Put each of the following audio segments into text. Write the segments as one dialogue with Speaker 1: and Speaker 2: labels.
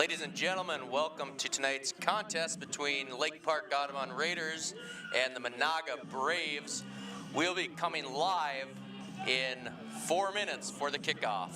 Speaker 1: Ladies and gentlemen, welcome to tonight's contest between Lake Park-Audubon Raiders and the Menahga Braves. We'll be coming live in 4 minutes for the kickoff.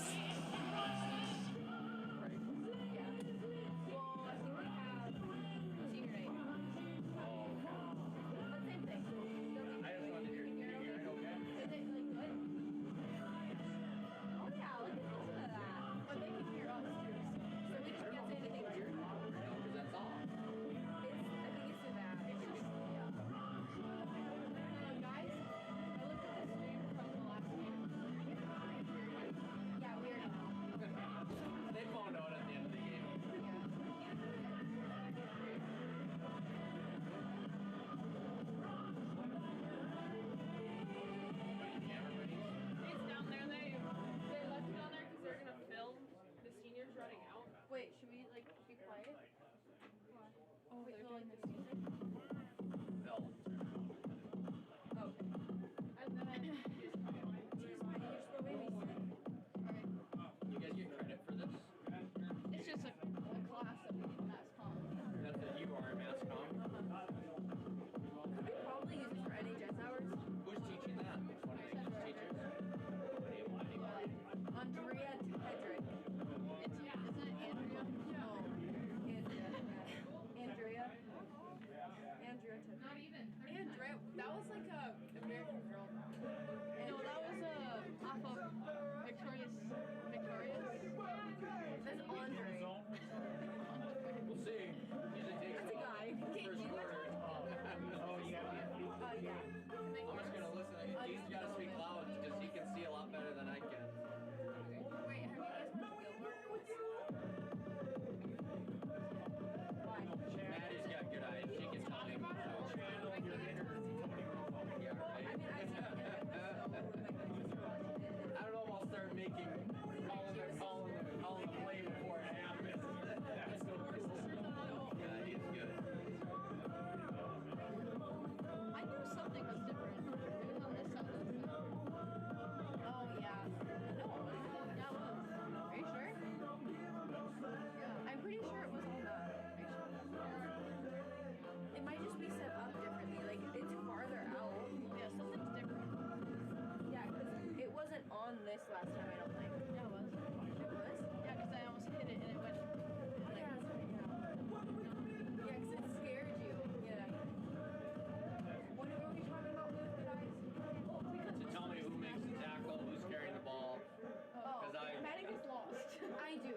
Speaker 2: Wait, should we like be quiet? Oh, wait, they're doing this music?
Speaker 1: No.
Speaker 2: Oh. And then just the way we sing. Alright.
Speaker 1: You guys get credit for this?
Speaker 2: It's just a class that we need mass comm.
Speaker 1: That's what you are in mass comm?
Speaker 2: Could we probably use this for NHS hours?
Speaker 1: Who's teaching that? One of the teachers?
Speaker 2: Andrea Tedrick. Isn't it Andrea? No. Andrea. Andrea Tedrick. Not even. Andrea. That was like a American Girl. No, that was off of Victorious. That's Andre.
Speaker 1: We'll see.
Speaker 2: That's a guy.
Speaker 1: First quarter. Oh, yeah.
Speaker 2: Yeah.
Speaker 1: I'm just going to listen. He's got to speak loud because he can see a lot better than I can.
Speaker 2: Wait, have you guys watched Gilmore? Why?
Speaker 1: Maddie's got good eyes. She can tell me. Yeah, right.
Speaker 2: I mean, I see it.
Speaker 1: I don't know if I'll start calling the play before it happens. That's so cool. Yeah, he's good.
Speaker 2: I knew something was different. It was on this side. Oh, yeah. No, yeah, it was. Are you sure? Yeah. I'm pretty sure it was on that. It might just be set up differently. Like, it's farther out. Yeah, something's different. Yeah, because it wasn't on this last time, I don't think. Yeah, it was. It was? Yeah, because I almost hit it and it went. Oh, yeah, that's right. Yeah, because it scared you. Yeah. What were we talking about with the guys?
Speaker 1: To tell me who makes the tackle, who's carrying the ball.
Speaker 2: Oh,
Speaker 1: Manning
Speaker 2: gets lost. I do.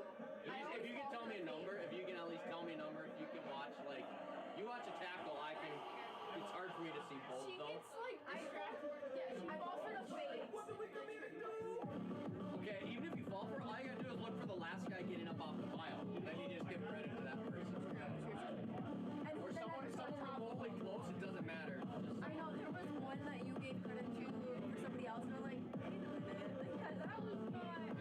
Speaker 1: If you can tell me a number, if you can at least tell me a number, if you can watch, like, you watch a tackle, I can, it's hard for me to see both,
Speaker 2: She
Speaker 1: though.
Speaker 2: gets like distracted. Yeah, I fall for the face.
Speaker 1: Okay, even if you fall for it, all you gotta do is look for the last guy getting up off the pile. Then you just give credit to that person. Or someone remotely close, it doesn't matter.
Speaker 2: I know, there was one that you gave credit to for somebody else, and I'm like, wait a minute, because that was fun.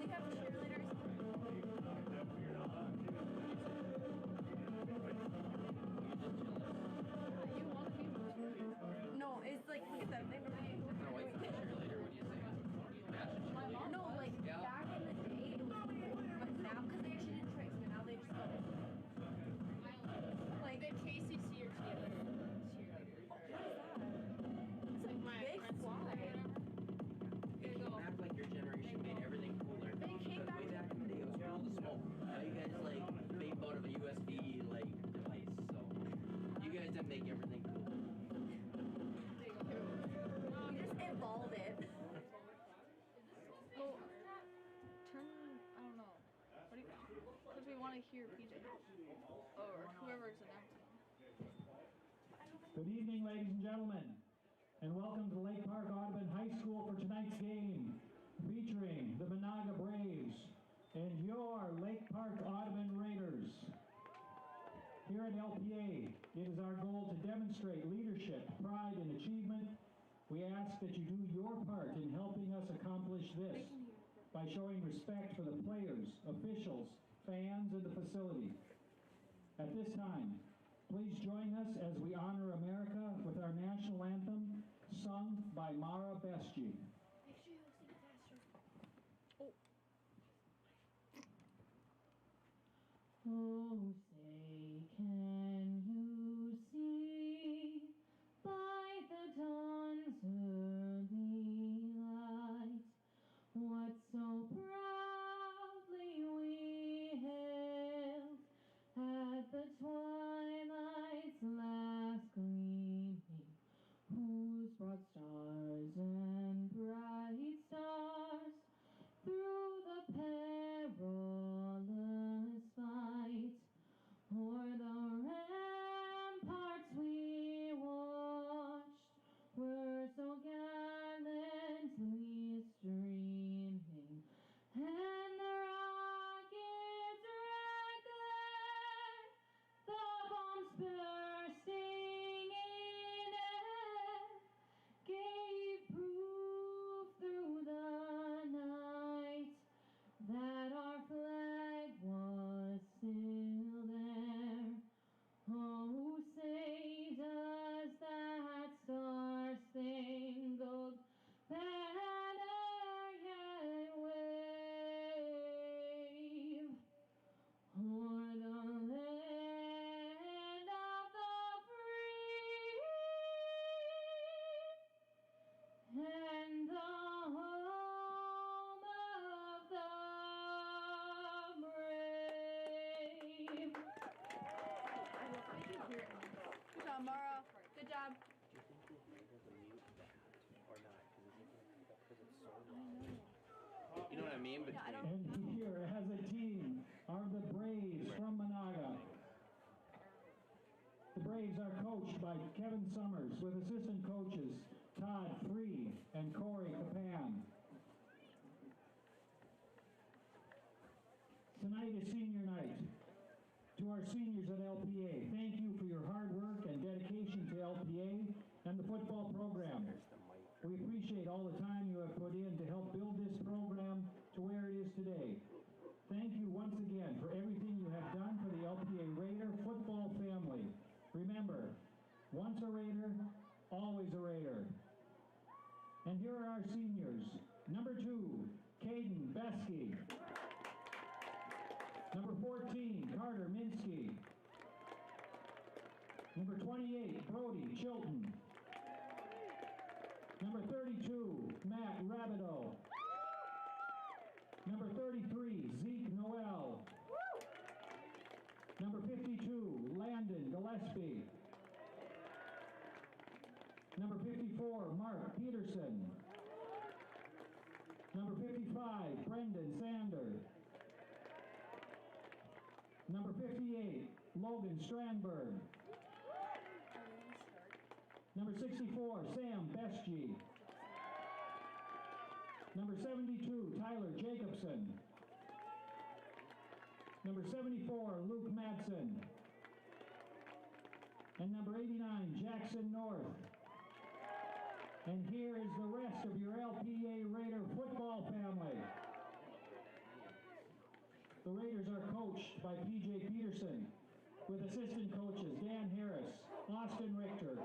Speaker 2: They have cheerleaders. You want to be my cheerleader? No, it's like, look at them. They really.
Speaker 1: No, wait for the cheerleader, what do you say?
Speaker 2: My mom. No, like back in the day, it was cool, but now because they actually did tricks, but now they just go. Like the KCC or cheerleader. What is that? It's like my big fly.
Speaker 1: You act like your generation made everything cooler.
Speaker 2: They came back
Speaker 1: way back in the day, it was cool to smoke. Now you guys like vape out of a USB like device, so you guys didn't make everything cool.
Speaker 2: We just evolved it. Well, turn. I don't know. What do you? Because we want to hear PJ or whoever's announcing.
Speaker 3: Good evening, ladies and gentlemen, and welcome to Lake Park-Audubon High School for tonight's game, featuring the Menahga Braves and your Lake Park-Audubon Raiders. Here at LPA, it is our goal to demonstrate leadership, pride, and achievement. We ask that you do your part in helping us accomplish this by showing respect for the players, officials, fans, and the facility. At this time, please join us as we honor America with our national anthem, sung by Mara Besji.
Speaker 2: Make sure you sing it faster. Oh.
Speaker 4: Oh, say, can you see by the dawn's early light what so proudly we hailed at the twilight's last gleaming, whose broad stars and bright stars through the perilous fight o'er the ramparts we watched were so gallantly streaming, and the rockets' red glare, the bombs bursting in air, gave proof through the night that our flag was still there. Oh, say does that star-spangled banner yet wave o'er the land of the free and the home of the brave.
Speaker 2: Good job, Mara. Good job.
Speaker 1: You know what I mean? Between
Speaker 3: And here as a team are the Braves from Menahga. The Braves are coached by Kevin Summers with assistant coaches Todd Free and Corey Capan. Tonight is senior night. To our seniors at LPA, thank you for your hard work and dedication to LPA and the football program. We appreciate all the time you have put in to help build this program to where it is today. Thank you once again for everything you have done for the LPA Raider football family. Remember, once a Raider, always a Raider. And here are our seniors. Number 2, Caden Besky. Number 14, Carter Minsky. Number 28, Brody Chilton. Number 32, Matt Rabideau. Number 33, Zeke Noel. Number 52, Landon Gillespie. Number 54, Mark Peterson. Number 55, Brendan Sander. Number 58, Logan Strandberg. Number 64, Sam Besgy. Number 72, Tyler Jacobson. Number 74, Luke Madsen. And number 89, Jackson North. And here is the rest of your LPA Raider football family. The Raiders are coached by P.J. Peterson with assistant coaches Dan Harris, Austin Richter,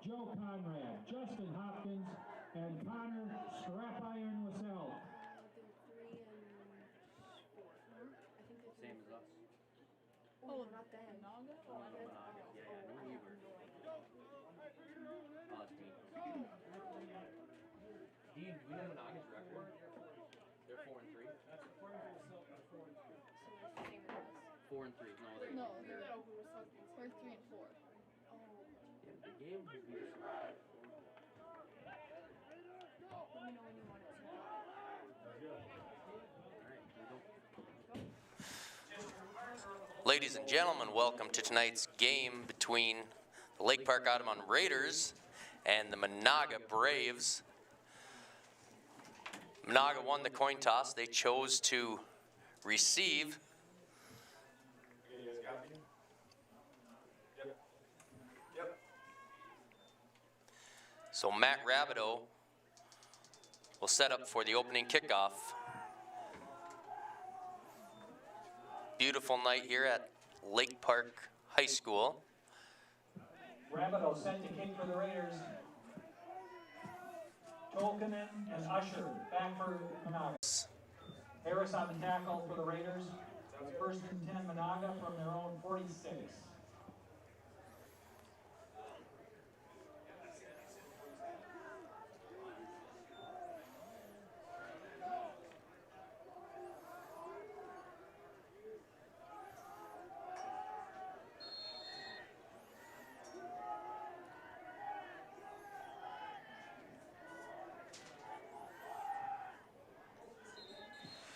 Speaker 3: Joe Conrad, Justin Hopkins, and Connor Scrap Iron Wassell.
Speaker 2: They're 3 and 4. I think they're
Speaker 1: same as us.
Speaker 2: Oh, not that.
Speaker 1: Menahga? Yeah, I knew we were. Dean, do we know Menahga's record? They're 4 and 3. That's according to the 4 and 3.
Speaker 2: So it's the same as us.
Speaker 1: 4 and 3. No, they're.
Speaker 2: No,
Speaker 1: they're
Speaker 2: we're 3 and 4.
Speaker 1: yeah, the game will be.
Speaker 2: Let me know when you want it to.
Speaker 1: Ladies and gentlemen, welcome to tonight's game between the Lake Park-Audubon Raiders and the Menahga Braves. Menahga won the coin toss. They chose to receive. So Matt Rabideau will set up for the opening kickoff. Beautiful night here at Lake Park High School.
Speaker 3: Rabideau set to kick for the Raiders. Tolkinen and Usher back for Menahga. Harris on the tackle for the Raiders. That's first and 10 Menahga from their own 46.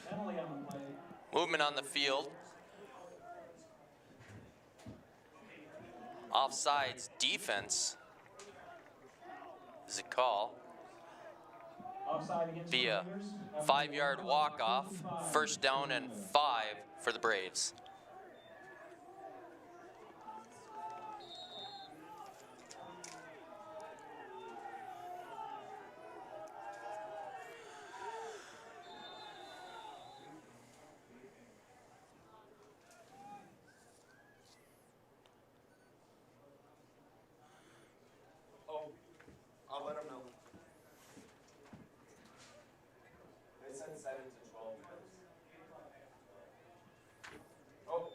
Speaker 3: Penalty on the play.
Speaker 1: Movement on the field. Offsides defense is a call
Speaker 3: Offside against
Speaker 1: via
Speaker 3: the Raiders.
Speaker 1: 5-yard walk-off, first down and 5 for the Braves.
Speaker 5: I'll let them know. They said 7 to 12 minutes. Oh.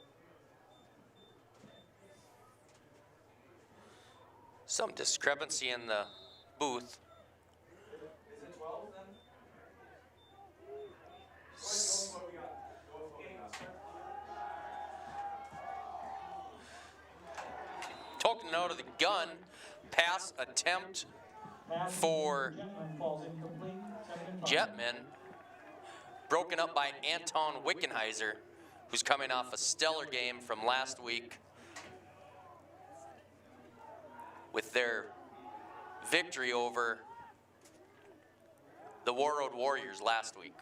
Speaker 1: Some discrepancy in the booth.
Speaker 5: Is it 12 then? What we got? Go with what we got.
Speaker 1: Token out of the gun. Pass attempt for Jetman. Broken up by Anton Wickenheiser, who's coming off a stellar game from last week with their victory over the War Road Warriors last week.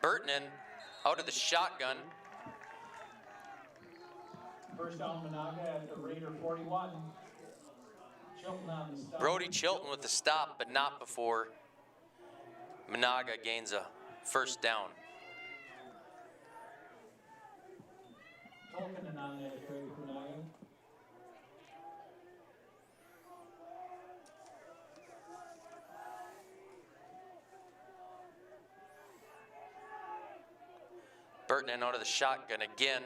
Speaker 1: Burtonen out of the shotgun.
Speaker 3: First down Menahga at the Raider 41. Chilton on the stop.
Speaker 1: Brody Chilton with the stop, but not before Menahga gains a first down.
Speaker 3: Tolkien on that carry for Menahga.
Speaker 1: Burtonen out of the shotgun again.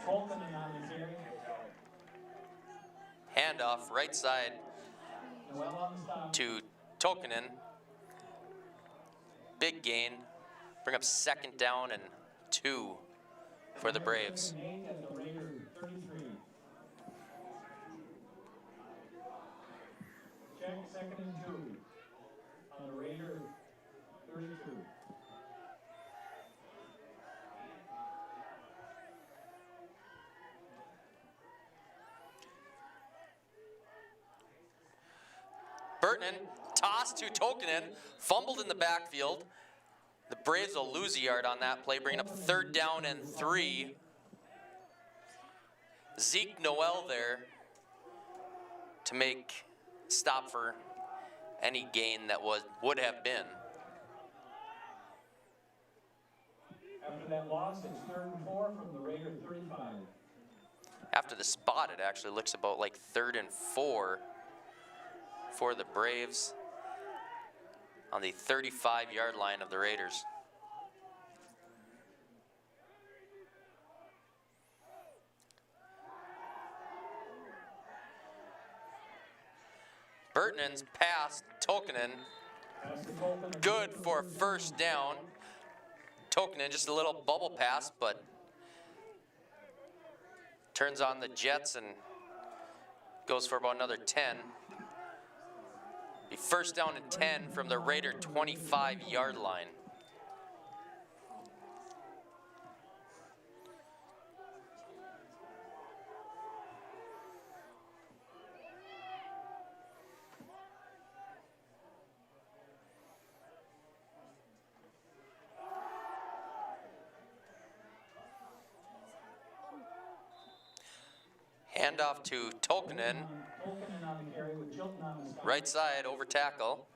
Speaker 3: Tolkien on the carry.
Speaker 1: Handoff right side
Speaker 3: Noel on the stop.
Speaker 1: to Tokinen. Big gain. Bring up second down and 2 for the Braves.
Speaker 3: 8 at the Raider 33. Check second and 2 on the Raider 32.
Speaker 1: Burtonen tossed to Tokinen, fumbled in the backfield. The Braves will lose a yard on that play, bringing up third down and 3. Zeke Noel there to make stop for any gain that would have been.
Speaker 3: After that loss, it's 3rd and 4 from the Raider 35.
Speaker 1: After the spot, it actually looks about like 3rd and 4 for the Braves on the 35-yard line of the Raiders. Burtonen's pass, Tokinen, good for a first down. Tokinen, just a little bubble pass, but turns on the jets and goes for about another 10. Be first down and 10 from the Raider 25-yard line. Handoff to Tolkinen.
Speaker 3: Tolkien on the carry with Chilton on the stop.
Speaker 1: Right side over tackle.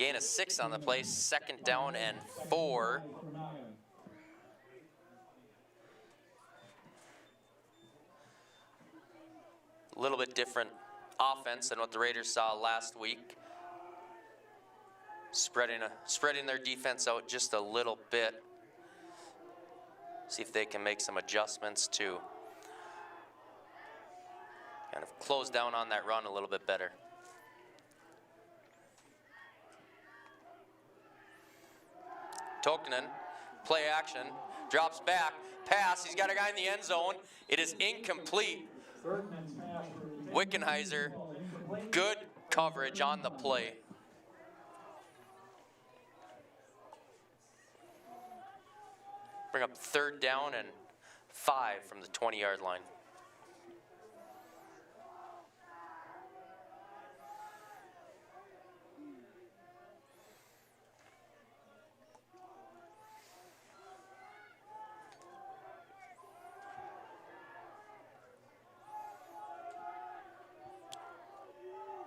Speaker 1: Gain of 6 on the play, 2nd down and 4. A little bit different offense than what the Raiders saw last week. Spreading their defense out just a little bit. See if they can make some adjustments to kind of close down on that run a little bit better. Tokinen, play action, drops back, pass, he's got a guy in the end zone. It is incomplete. Wickenheiser, good coverage on the play. Bring up 3rd down and 5 from the 20-yard line.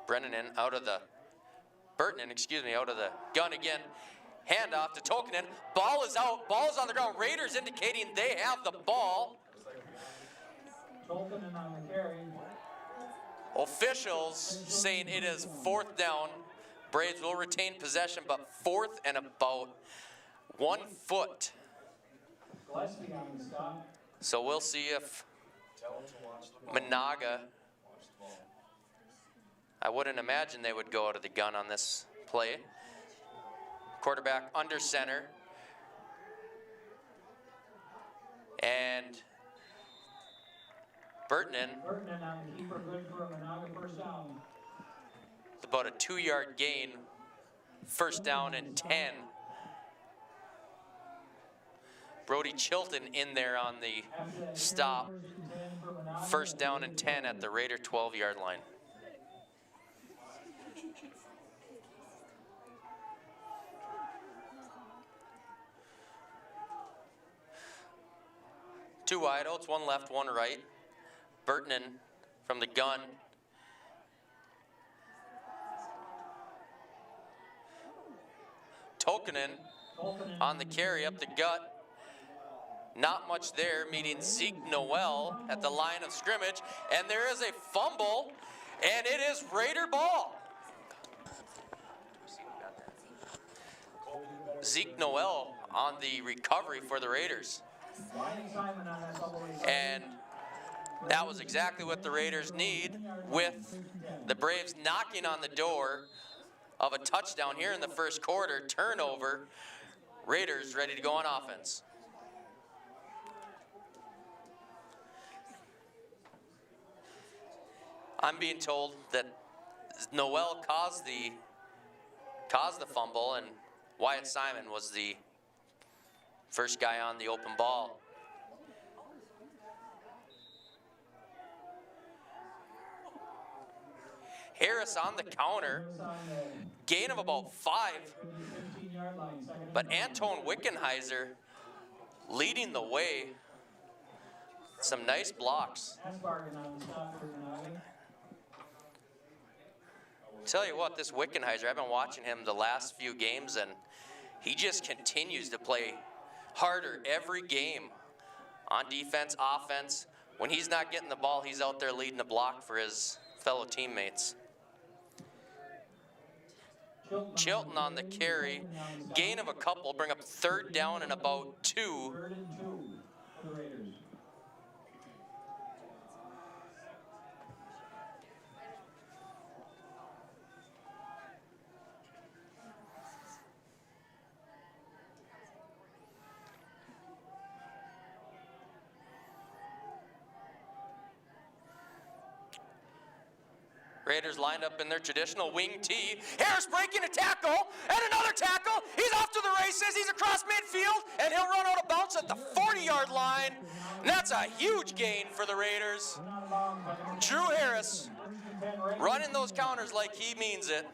Speaker 1: Burtonen out of the gun again. Handoff to Tokinen. Ball is out. Ball is on the ground. Raiders indicating they have the ball.
Speaker 3: Tokinen on the carry.
Speaker 1: Officials saying it is 4th down. Braves will retain possession, but 4th and about 1 foot.
Speaker 3: Gillespie on the stop.
Speaker 1: So we'll see if Menahga, I wouldn't imagine they would go out of the gun on this play. Quarterback under center. And Burtonen
Speaker 3: on the keeper, good for a Menahga 1st down.
Speaker 1: About a 2-yard gain. 1st down and 10. Brody Chilton in there on the stop. 1st down and 10 at the Raider 12-yard line. Two wideouts, 1 left, 1 right. Burtonen from the gun. Tokinen on the carry up the gut. Not much there, meeting Zeke Noel at the line of scrimmage. And there is a fumble, and it is Raider ball. Zeke Noel on the recovery for the Raiders. And that was exactly what the Raiders need, with the Braves knocking on the door of a touchdown here in the 1st quarter. Turnover. Raiders ready to go on offense. I'm being told that Noel caused the fumble, and Wyatt Simon was the first guy on the open ball. Harris on the counter. Gain of about 5. But Anton Wickenheiser leading the way. Some nice blocks. Tell you what, this Wickenheiser, I've been watching him the last few games, and he just continues to play harder every game on defense, offense. When he's not getting the ball, he's out there leading the block for his fellow teammates. Chilton on the carry. Gain of a couple, bring up 3rd down and about 2. Raiders lined up in their traditional wing tee. Harris breaking a tackle, and another tackle. He's off to the races. He's across midfield, and he'll run out of bounds at the 40-yard line. And that's a huge gain for the Raiders. Drew Harris running those counters like he means it.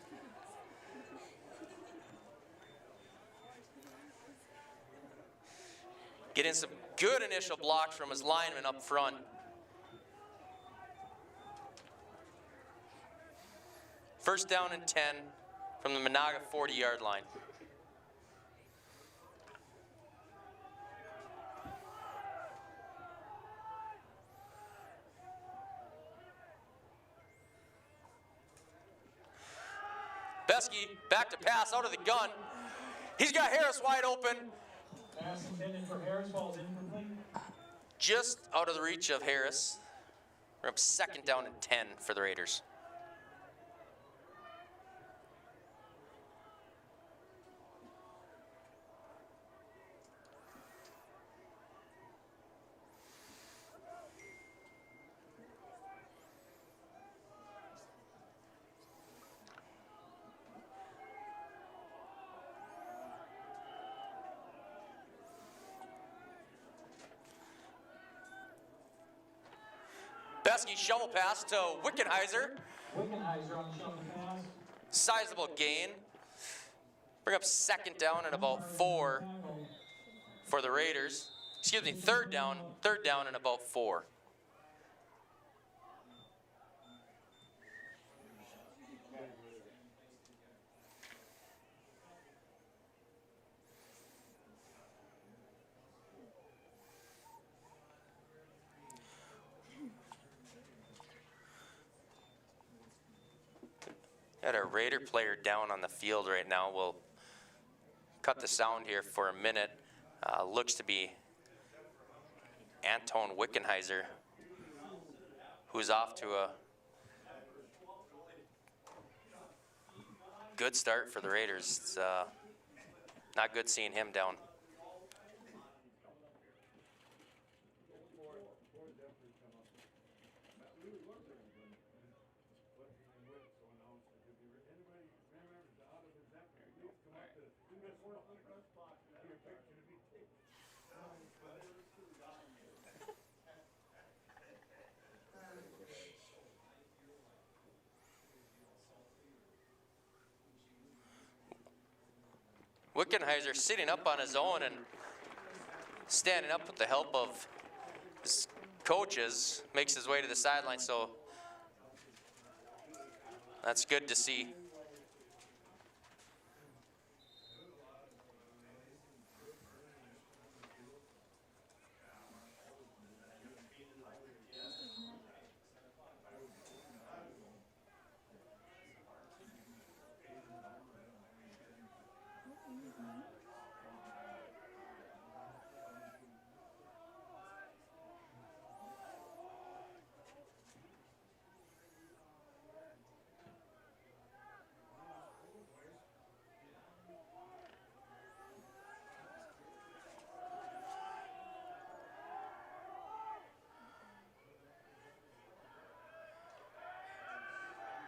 Speaker 1: Getting some good initial blocks from his lineman up front. First down and 10 from the Menahga 40-yard line. Besky back to pass out of the gun. He's got Harris wide open.
Speaker 3: Pass intended for Harris falls incomplete.
Speaker 1: Just out of the reach of Harris. We're up 2nd down and 10 for the Raiders. Besky shovel pass to Wickenheiser.
Speaker 3: Wickenheiser on the shovel pass.
Speaker 1: Sizable gain. Bring up 2nd down and about 4 for the Raiders. Excuse me, 3rd down and about 4. Got a Raider player down on the field right now. We'll cut the sound here for a minute. Looks to be Anton Wickenheiser, who's off to a good start for the Raiders. It's not good seeing him down. Wickenheiser sitting up on his own and standing up with the help of his coaches, makes his way to the sideline, so that's good to see.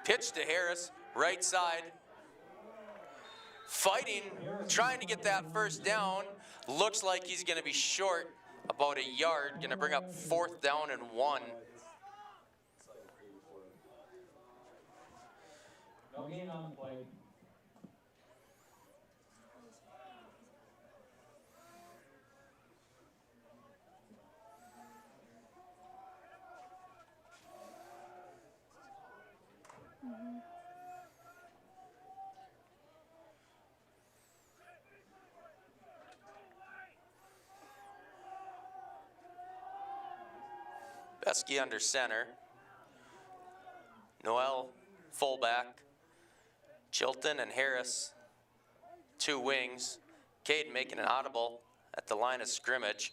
Speaker 1: Pitch to Harris, right side. Fighting, trying to get that 1st down. Looks like he's going to be short about a yard. Going to bring up 4th down and 1.
Speaker 3: No gain on the play.
Speaker 1: Besky under center. Noel fullback. Chilton and Harris, 2 wings. Cade making an audible at the line of scrimmage.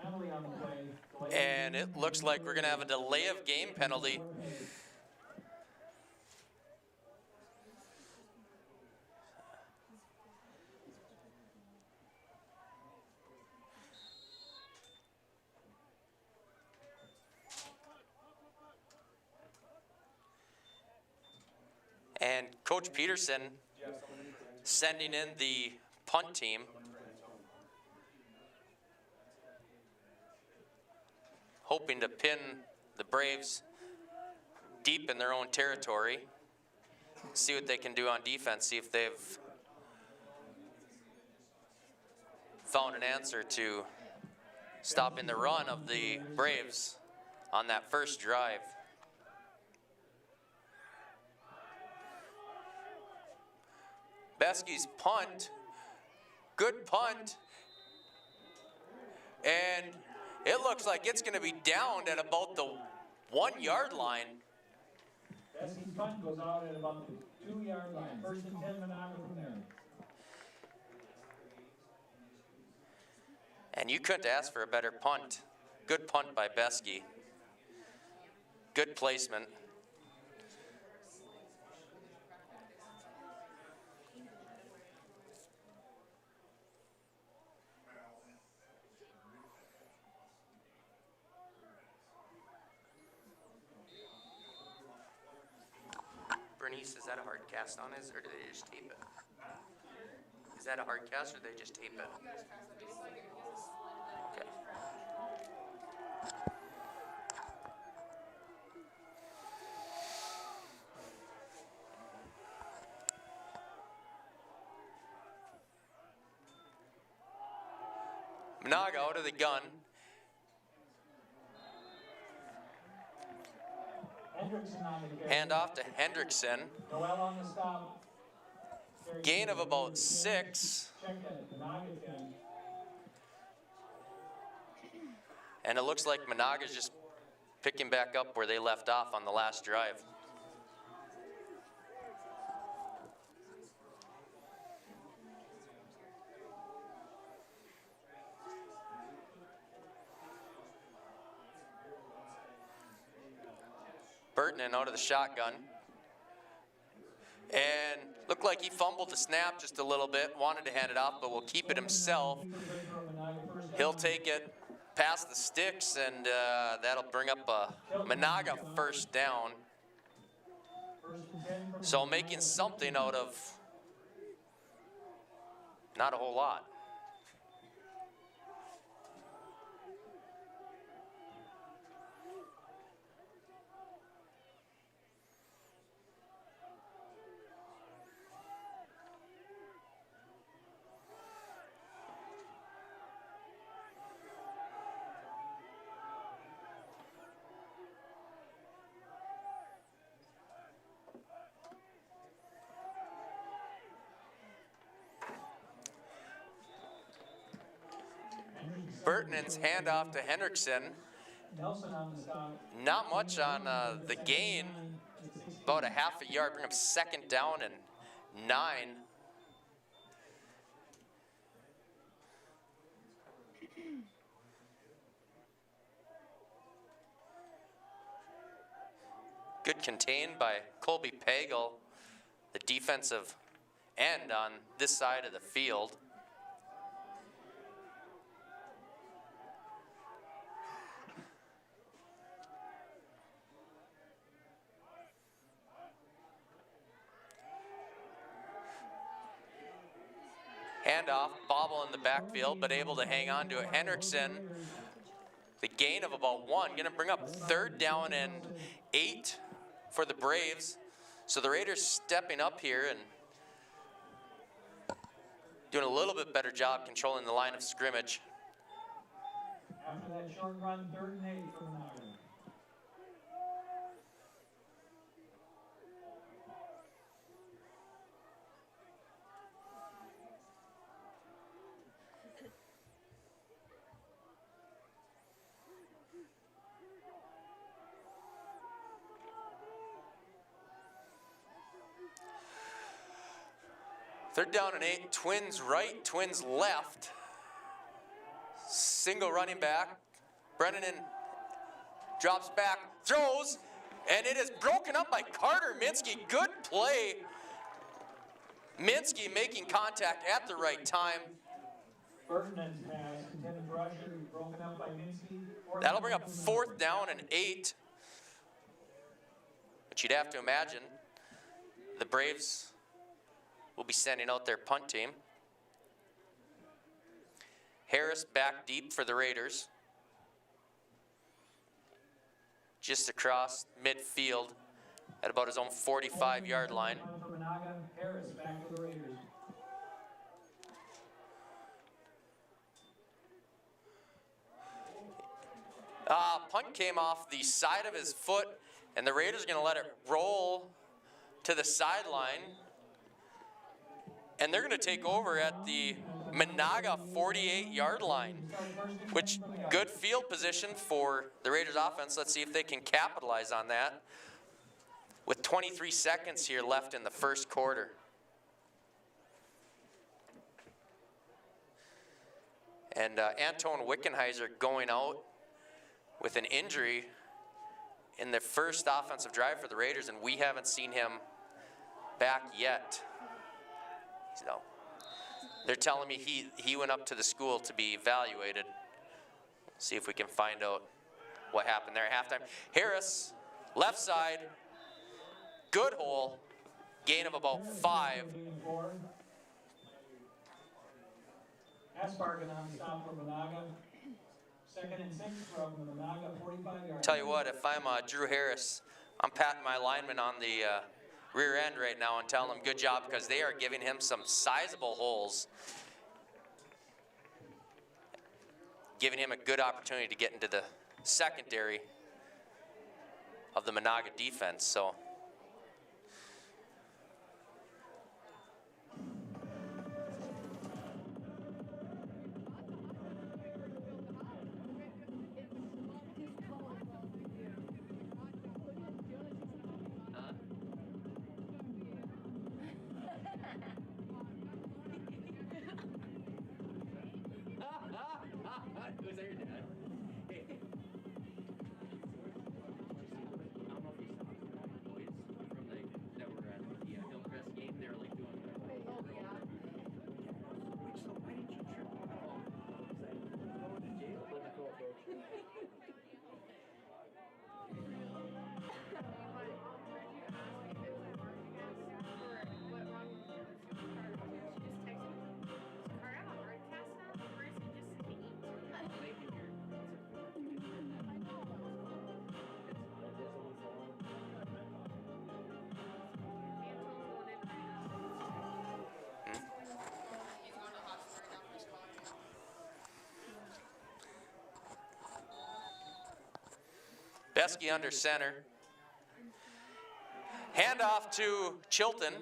Speaker 3: Penalty on the play.
Speaker 1: And it looks like we're going to have a delay of game penalty. And Coach Peterson sending in the punt team. Hoping to pin the Braves deep in their own territory. See what they can do on defense, see if they've found an answer to stopping the run of the Braves on that first drive. Besky's punt. Good punt. And it looks like it's going to be downed at about the 1 yard line.
Speaker 3: Besky's punt goes out at about the 2 yard line. First and 10 Menahga from there.
Speaker 1: And you couldn't ask for a better punt. Good punt by Besky. Good placement. Bernice, is that a hard cast on his, or do they just tape it? Is that a hard cast, or do they just tape it? Okay. Menahga out of the gun.
Speaker 3: Hendrickson on the carry.
Speaker 1: Hand off to Hendrickson.
Speaker 3: Noel on the stop.
Speaker 1: Gain of about 6.
Speaker 3: Check that. Menahga 10.
Speaker 1: And it looks like Menahga's just picking back up where they left off on the last drive. Burton out of the shotgun. And looked like he fumbled the snap just a little bit, wanted to hand it off, but will keep it himself. He'll take it past the sticks, and that'll bring up a Menahga first down. So making something out of not a whole lot. Burton's handoff to Hendrickson.
Speaker 3: Nelson on the stop.
Speaker 1: Not much on the gain. About a half a yard. Bring up second down and 9. Good contained by Colby Pagel, the defensive end on this side of the field. Handoff, bobble in the backfield, but able to hang on to it. Hendrickson, the gain of about 1, going to bring up third down and 8 for the Braves. So the Raiders stepping up here and doing a little bit better job controlling the line of scrimmage.
Speaker 3: After that short run, 3rd and 8 for Menahga.
Speaker 1: Third down and 8, Twins right, Twins left. Single running back. Brennan drops back, throws, and it is broken up by Carter Minsky. Good play. Minsky making contact at the right time.
Speaker 3: Burton's pass, intended for Usher, broken up by Minsky.
Speaker 1: That'll bring up 4th down and 8. But you'd have to imagine the Braves will be sending out their punt team. Harris back deep for the Raiders. Just across midfield at about his own 45-yard line.
Speaker 3: Harris back for the Raiders.
Speaker 1: Punt came off the side of his foot, and the Raiders are going to let it roll to the sideline. and they're going to take over at the Menahga 48-yard line, which good field position for the Raiders offense. Let's see if they can capitalize on that with 23 seconds here left in the first quarter. And Anton Wickenheiser going out with an injury in the first offensive drive for the Raiders, and we haven't seen him back yet. So they're telling me he went up to the school to be evaluated. See if we can find out what happened there at halftime. Harris, left side, good hole, gain of about 5.
Speaker 3: Aspargan on the stop from Menahga. 2nd and 6 from the Menahga 45-yard.
Speaker 1: Tell you what, if I'm Drew Harris, I'm patting my lineman on the rear end right now and telling him good job, because they are giving him some sizable holes, giving him a good opportunity to get into the secondary of the Menahga defense. So
Speaker 6: Was that your dad? Hey. I don't know if you saw the boys from that were at the Hillcrest game. They were like doing so why didn't you trip on that? Was I going to jail? That's cool, folks.
Speaker 1: Besky under center. Handoff to Chilton.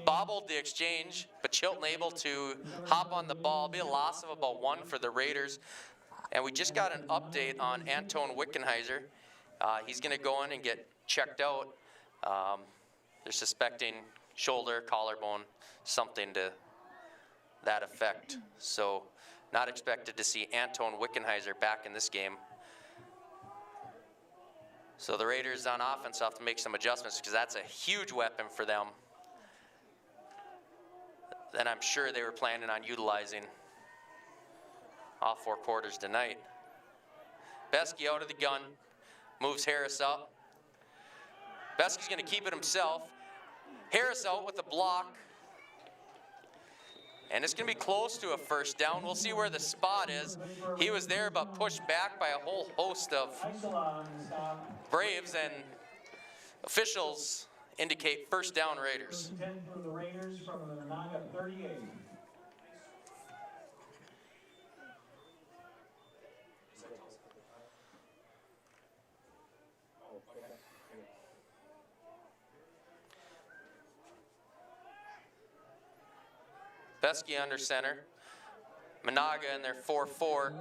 Speaker 1: Bobbled the exchange, but Chilton able to hop on the ball. Be a loss of about 1 for the Raiders. And we just got an update on Anton Wickenheiser. He's going to go in and get checked out. They're suspecting shoulder, collarbone, something to that effect. So not expected to see Anton Wickenheiser back in this game. So the Raiders on offense have to make some adjustments, because that's a huge weapon for them that I'm sure they were planning on utilizing all 4 quarters tonight. Besky out of the gun, moves Harris up. Besky's going to keep it himself. Harris out with the block. And it's going to be close to a first down. We'll see where the spot is. He was there, but pushed back by a whole host of Braves, and officials indicate first down Raiders.
Speaker 3: 10 from the Raiders from the Menahga 38.
Speaker 1: Besky under center. Menahga in their 4-4.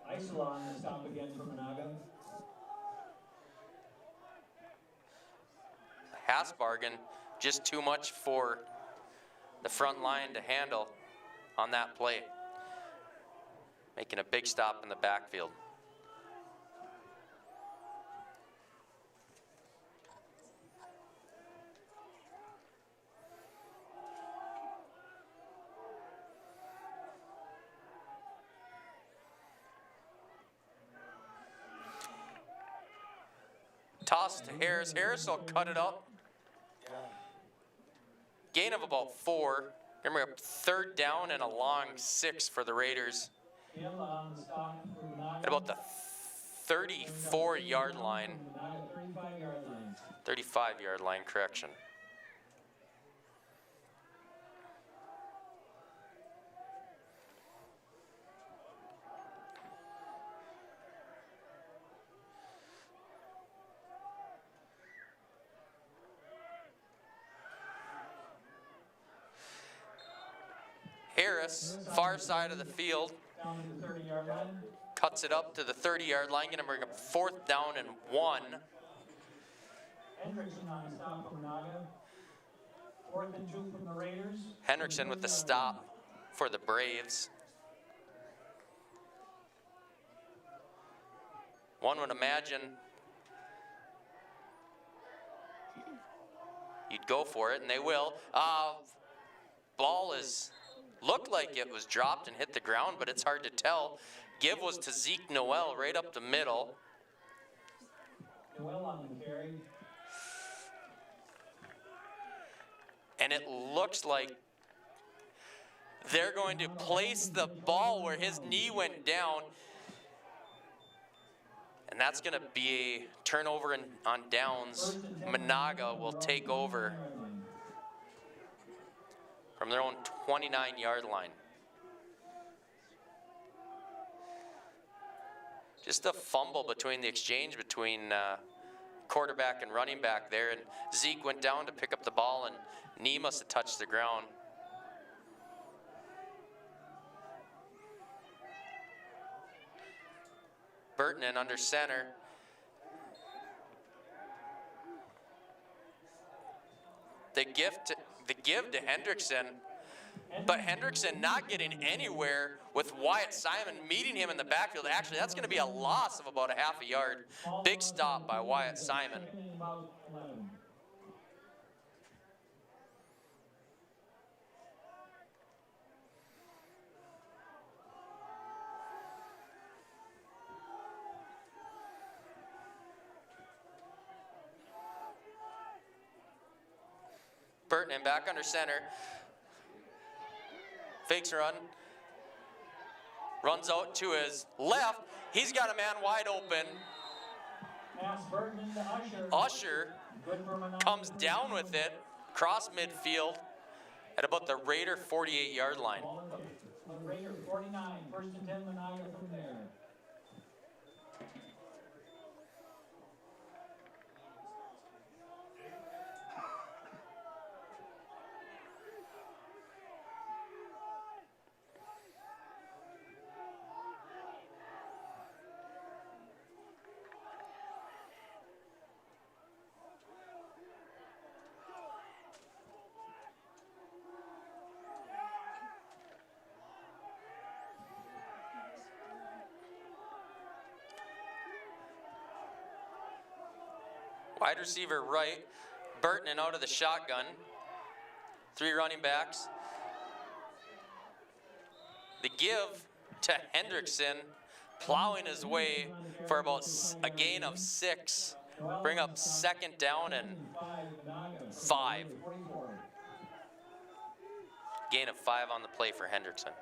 Speaker 3: Isola on the stop again for Menahga.
Speaker 1: Hasbargen, just too much for the front line to handle on that play. Making a big stop in the backfield. Toss to Harris. Harris will cut it up. Gain of about 4. Remember, 3rd down and a long 6 for the Raiders. At about the 34-yard line. 35-yard line, correction. Morris, far side of the field,
Speaker 3: Down to the 30-yard line.
Speaker 1: cuts it up to the 30-yard line, gonna bring up 4th down and 1.
Speaker 3: Hendrickson on the stop for Menahga. 4th and 2 from the Raiders.
Speaker 1: Hendrickson with the stop for the Braves. One would imagine you'd go for it, and they will. Ball looked like it was dropped and hit the ground, but it's hard to tell. Give was to Zeke Noel right up the middle.
Speaker 3: Noel on the carry.
Speaker 1: And it looks like they're going to place the ball where his knee went down. And that's going to be a turnover on downs. Menahga will take over from their own 29-yard line. Just a fumble between the exchange between quarterback and running back there, and Zeke went down to pick up the ball, and knee must have touched the ground. Burton in under center. The give to Hendrickson, but Hendrickson not getting anywhere with Wyatt Simon meeting him in the backfield. Actually, that's going to be a loss of about a half a yard. Big stop by Wyatt Simon. Burton back under center. Fakes a run. Runs out to his left. He's got a man wide open. Usher comes down with it, cross midfield at about the Raider 48-yard line.
Speaker 3: Raider 49, 1st and 10, Menahga from there.
Speaker 1: Wide receiver right, Burton out of the shotgun. 3 running backs. The give to Hendrickson, plowing his way for about a gain of 6. Bring up 2nd down and 5. Gain of 5 on the play for Hendrickson.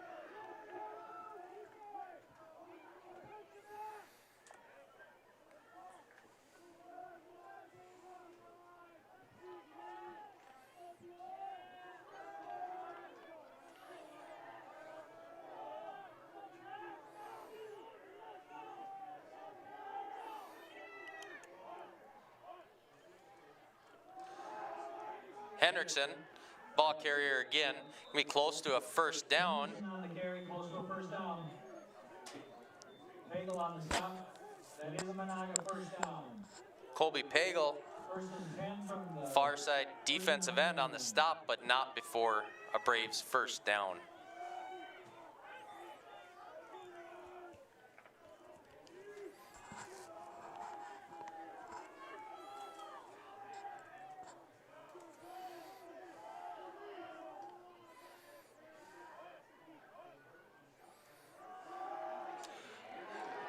Speaker 1: Hendrickson, ball carrier again, gonna be close to a 1st down.
Speaker 3: On the carry, close to a 1st down. Pagel on the stop. That is a Menahga 1st down.
Speaker 1: Colby Pagel,
Speaker 3: 1st and 10 from the
Speaker 1: far side defensive end on the stop, but not before a Braves 1st down.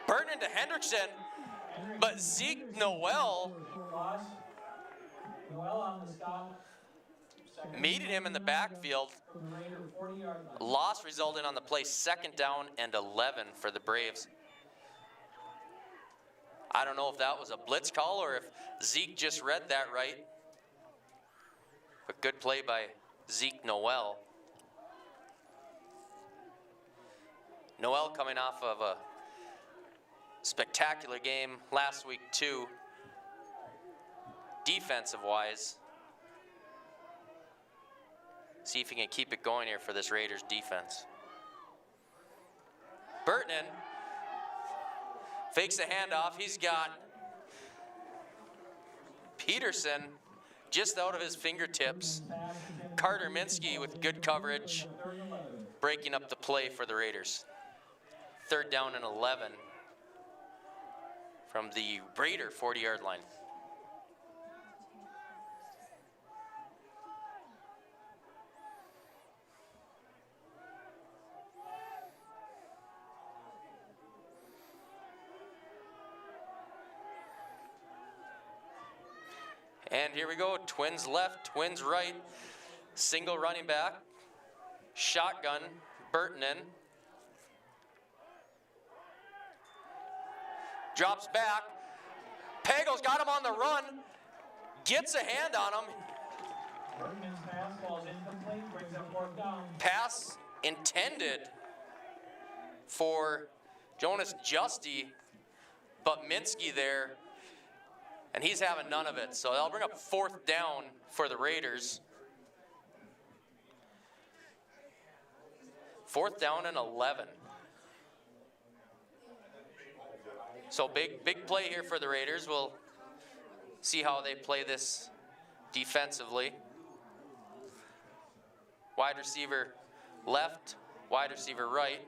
Speaker 1: Burton into Hendrickson, but Zeke Noel
Speaker 3: Noel on the stop.
Speaker 1: meeting him in the backfield.
Speaker 3: From the Raider 40-yard line.
Speaker 1: Loss resulting on the play, 2nd down and 11 for the Braves. I don't know if that was a blitz call or if Zeke just read that right. But good play by Zeke Noel. Noel coming off of a spectacular game last week too, defensive-wise. See if he can keep it going here for this Raiders defense. Burton fakes a handoff. He's got Peterson just out of his fingertips. Carter Minsky with good coverage, breaking up the play for the Raiders. 3rd down and 11 from the Raider 40-yard line. And here we go, twins left, twins right, single running back, shotgun, Burton in. Drops back, Pagel's got him on the run, gets a hand on him.
Speaker 3: Burton's pass falls incomplete, brings up 4th down.
Speaker 1: Pass intended for Jonas Justy, but Minsky there, and he's having none of it. So they'll bring up 4th down for the Raiders. 4th down and 11. So big play here for the Raiders. We'll see how they play this defensively. Wide receiver left, wide receiver right.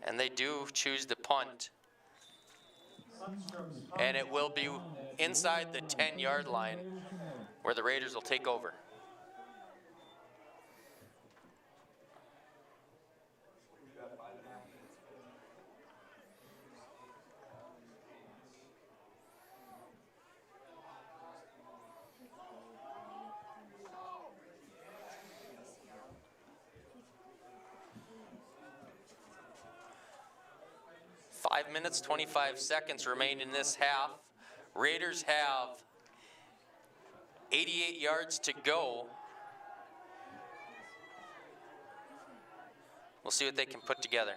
Speaker 1: And they do choose to punt. And it will be inside the 10-yard line where the Raiders will take over. Five minutes, 25 seconds remain in this half. Raiders have 88 yards to go. We'll see what they can put together.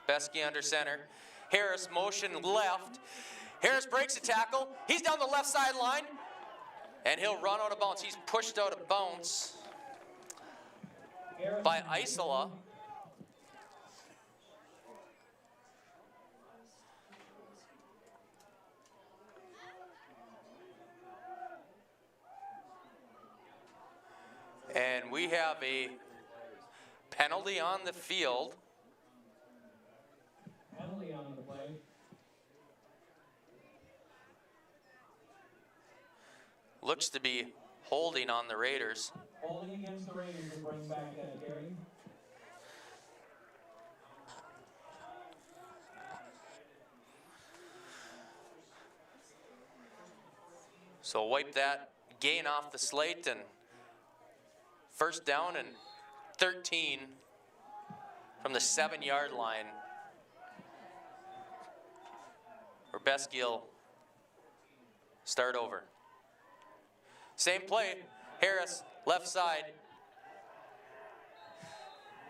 Speaker 1: Besky under center. Harris motion left. Harris breaks a tackle. He's down the left sideline, and he'll run out of bounds. He's pushed out of bounds by Isola. And we have a penalty on the field.
Speaker 3: Penalty on the play.
Speaker 1: Looks to be holding on the Raiders.
Speaker 3: Holding against the Raiders to bring back that carry.
Speaker 1: So wipe that gain off the slate, and 1st down and 13 from the 7-yard line. Where Besky will start over. Same play, Harris, left side.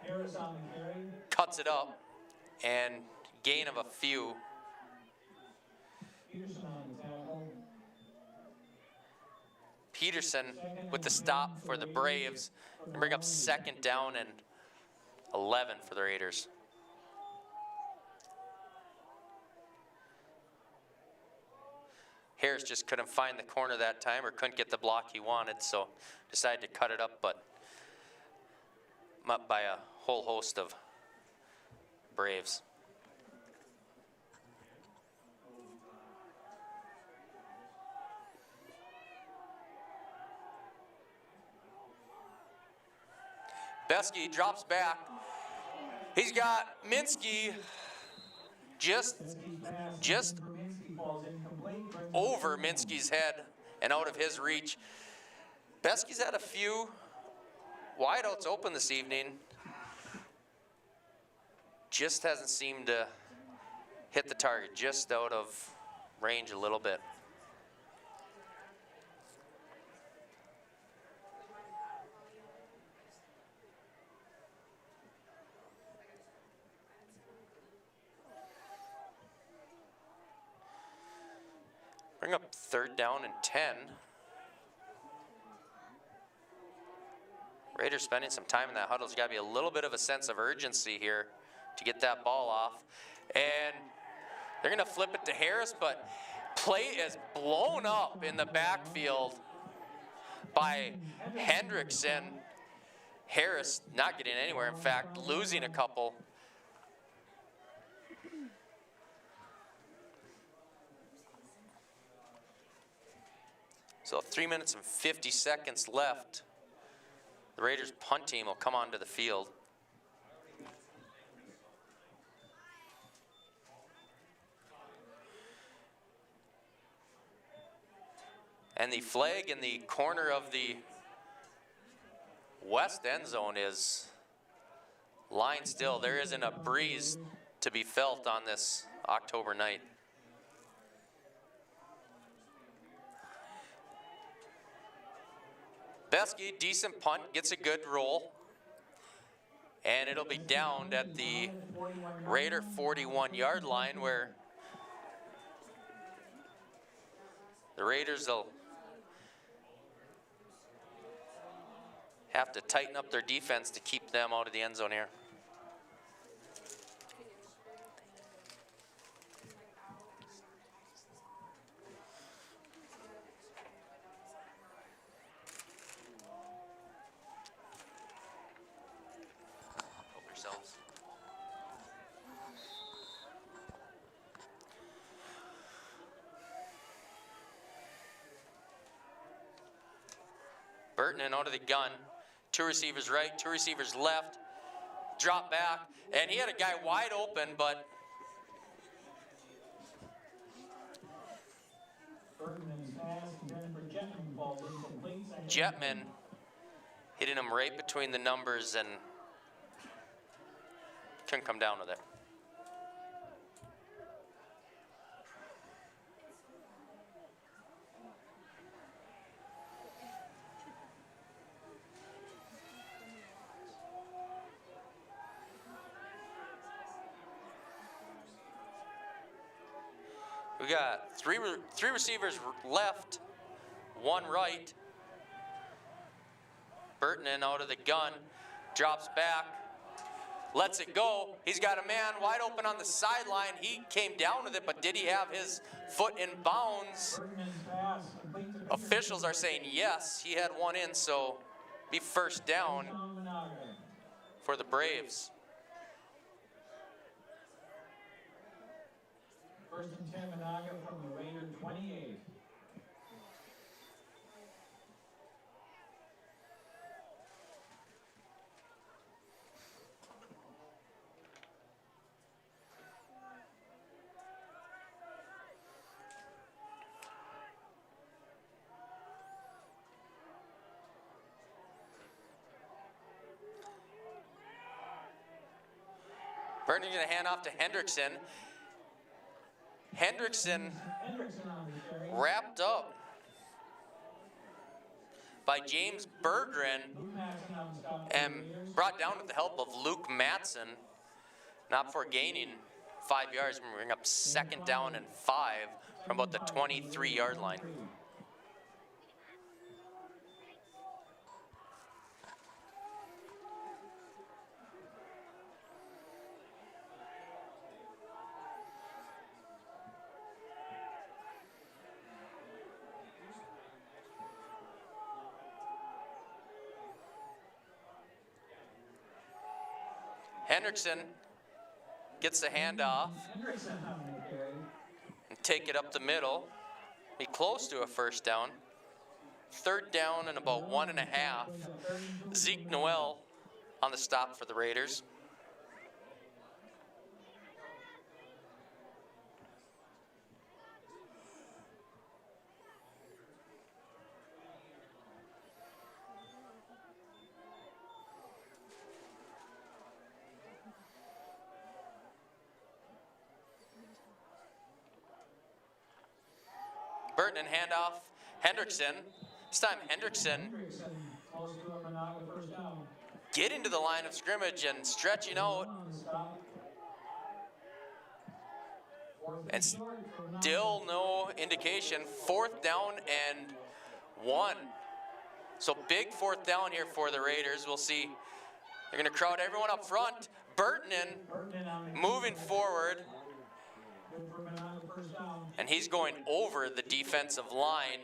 Speaker 3: Harris on the carry.
Speaker 1: Cuts it up, and gain of a few.
Speaker 3: Peterson on the tackle.
Speaker 1: Peterson with the stop for the Braves. And bring up 2nd down and 11 for the Raiders. Harris just couldn't find the corner that time, or couldn't get the block he wanted, so decided to cut it up, but up by a whole host of Braves. Besky drops back. He's got Minsky just over Minsky's head and out of his reach. Besky's had a few wideouts open this evening. Just hasn't seemed to hit the target, just out of range a little bit. Bring up 3rd down and 10. Raiders spending some time in that huddle. There's got to be a little bit of a sense of urgency here to get that ball off. And they're going to flip it to Harris, but play is blown up in the backfield by Hendrickson. Harris not getting anywhere, in fact, losing a couple. So 3 minutes and 50 seconds left. The Raiders punt team will come onto the field. And the flag in the corner of the west end zone is lying still. There isn't a breeze to be felt on this October night. Besky, decent punt, gets a good roll. And it'll be downed at the Raider 41-yard line, where the Raiders will have to tighten up their defense to keep them out of the end zone here. Help yourselves. Burton in out of the gun. 2 receivers right, 2 receivers left. Drop back, and he had a guy wide open, but Jetman hitting him right between the numbers and couldn't come down with it. We got three receivers left, 1 right. Burton in out of the gun, drops back, lets it go. He's got a man wide open on the sideline. He came down with it, but did he have his foot in bounds? Officials are saying yes, he had one in, so be 1st down for the Braves.
Speaker 3: 1st and 10, Menahga from the Raider 28.
Speaker 1: Burton going to hand off to Hendrickson. Hendrickson wrapped up by James Berggren and brought down with the help of Luke Matson, not before gaining 5 yards. We bring up 2nd down and 5 from about the 23-yard line. Hendrickson gets the handoff and take it up the middle. Be close to a 1st down. 3rd down and about 1.5. Zeke Noel on the stop for the Raiders. Burton and handoff, Hendrickson. This time Hendrickson getting to the line of scrimmage and stretching out. And still no indication. 4th down and 1. So big 4th down here for the Raiders. We'll see. They're going to crowd everyone up front. Burtonen moving forward. And he's going over the defensive line.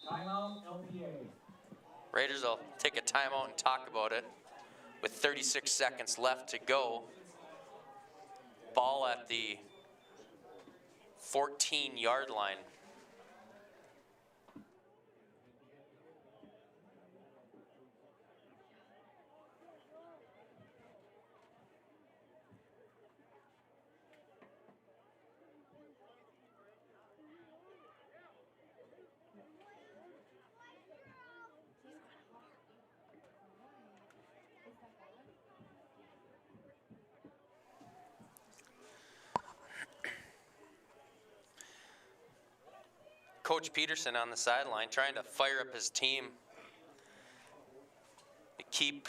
Speaker 3: Timeout, LPA.
Speaker 1: Raiders will take a timeout and talk about it with 36 seconds left to go. Ball at the 14-yard line. Coach Peterson on the sideline trying to fire up his team to keep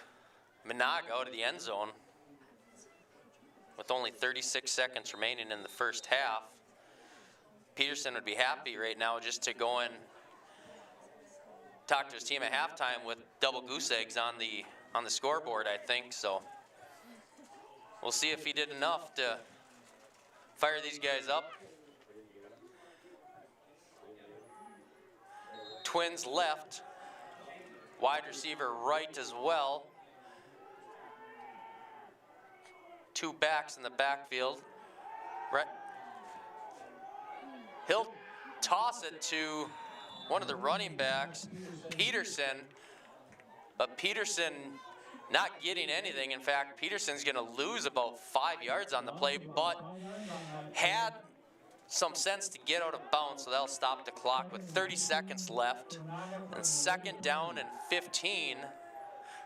Speaker 1: Menahga out of the end zone with only 36 seconds remaining in the first half. Peterson would be happy right now just to go and talk to his team at halftime with double goose eggs on the scoreboard, I think. So we'll see if he did enough to fire these guys up. Twins left, wide receiver right as well. 2 backs in the backfield. Right. He'll toss it to one of the running backs, Peterson, but Peterson not getting anything. In fact, Peterson's going to lose about 5 yards on the play, but had some sense to get out of bounds, so that'll stop the clock with 30 seconds left. And 2nd down and 15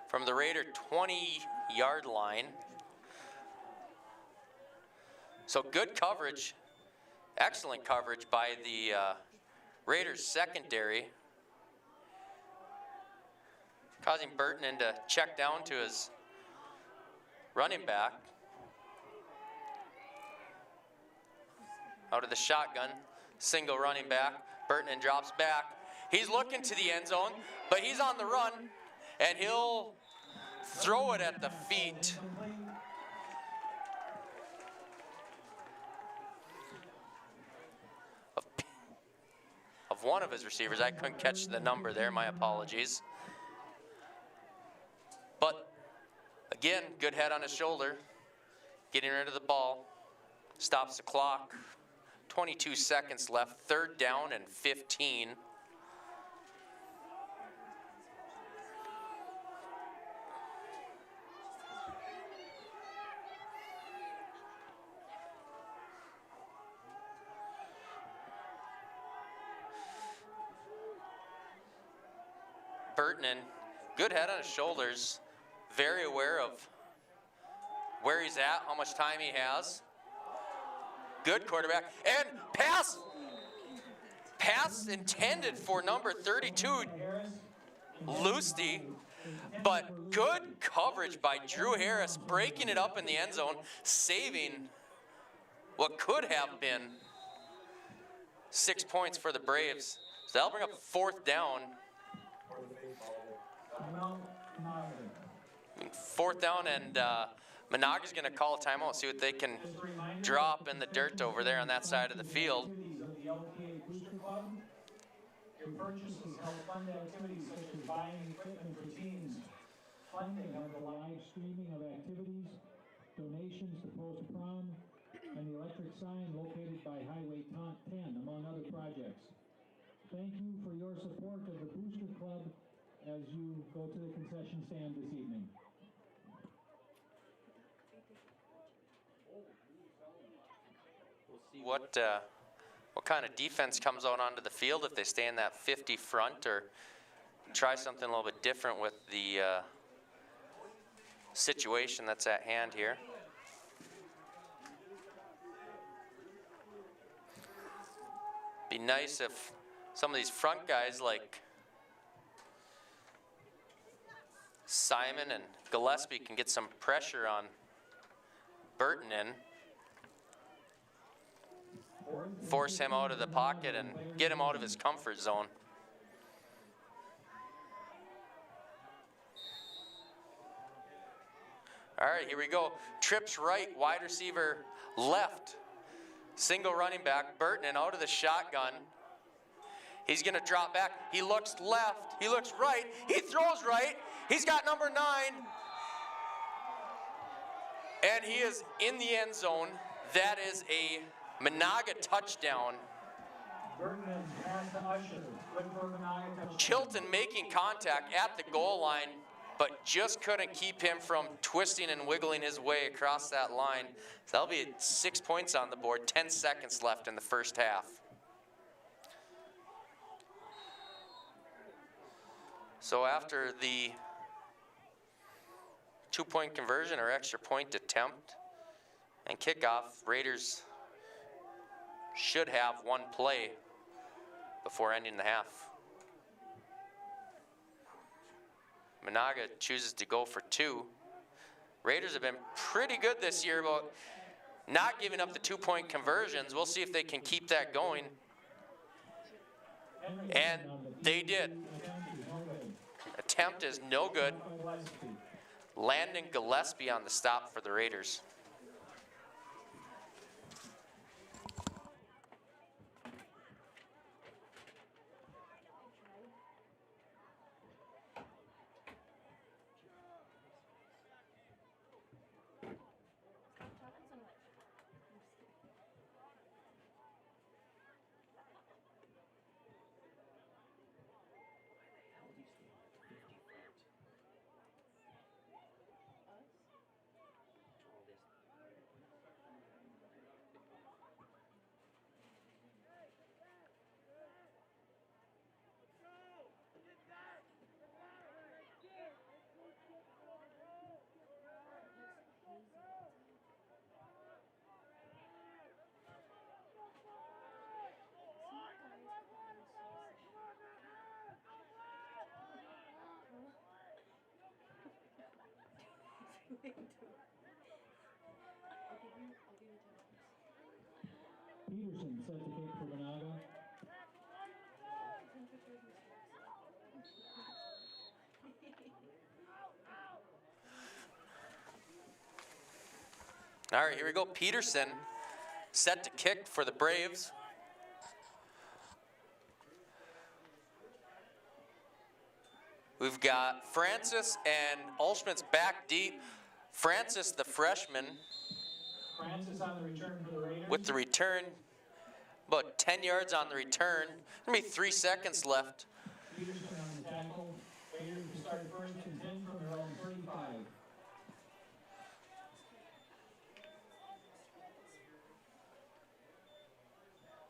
Speaker 1: from the Raider 20-yard line. So good coverage, excellent coverage by the Raiders secondary, causing Burtonen to check down to his running back. Out of the shotgun, single running back. Burtonen drops back. He's looking to the end zone, but he's on the run, and he'll throw it at the feet of one of his receivers. I couldn't catch the number there, my apologies. But again, good head on his shoulder, getting rid of the ball, stops the clock. 22 seconds left, 3rd down and 15. Burtonen, good head on his shoulders, very aware of where he's at, how much time he has. Good quarterback, and pass intended for number 32, Lusty, but good coverage by Drew Harris, breaking it up in the end zone, saving what could have been 6 points for the Braves. So that'll bring up 4th down. 4th down, and Menahga's going to call a timeout, see what they can drop in the dirt over there on that side of the field.
Speaker 3: Purchases help fund activities such as buying equipment for teams, funding of the live streaming of activities, donations to post-prom, and the electric sign located by Highway 10, among other projects. Thank you for your support of the Booster Club as you go to the concession stand this evening.
Speaker 1: What kind of defense comes out onto the field if they stay in that 50 front, or try something a little bit different with the situation that's at hand here. Be nice if some of these front guys like Simon and Gillespie can get some pressure on Burton in. Force him out of the pocket and get him out of his comfort zone. All right, here we go. Trips right, wide receiver left. Single running back, Burton out of the shotgun. He's gonna drop back. He looks left, he looks right, he throws right. He's got number 9. And he is in the end zone. That is a Menahga touchdown. Chilton making contact at the goal line, but just couldn't keep him from twisting and wiggling his way across that line. So that'll be 6 points on the board, 10 seconds left in the first half. So after the 2-point conversion or extra point attempt and kickoff, Raiders should have one play before ending the half. Menahga chooses to go for 2. Raiders have been pretty good this year about not giving up the 2-point conversions. We'll see if they can keep that going. And they did. Attempt is no good. Landon Gillespie on the stop for the Raiders.
Speaker 3: Peterson set to kick for Menahga.
Speaker 1: All right, here we go. Peterson set to kick for the Braves. We've got Francis and Olschmidt's back deep. Francis, the freshman,
Speaker 3: Francis on the return for the Raiders.
Speaker 1: with the return, about 10 yards on the return. Gonna be 3 seconds left.
Speaker 3: Peterson on the tackle. Raiders to start first and 10 from their own 35.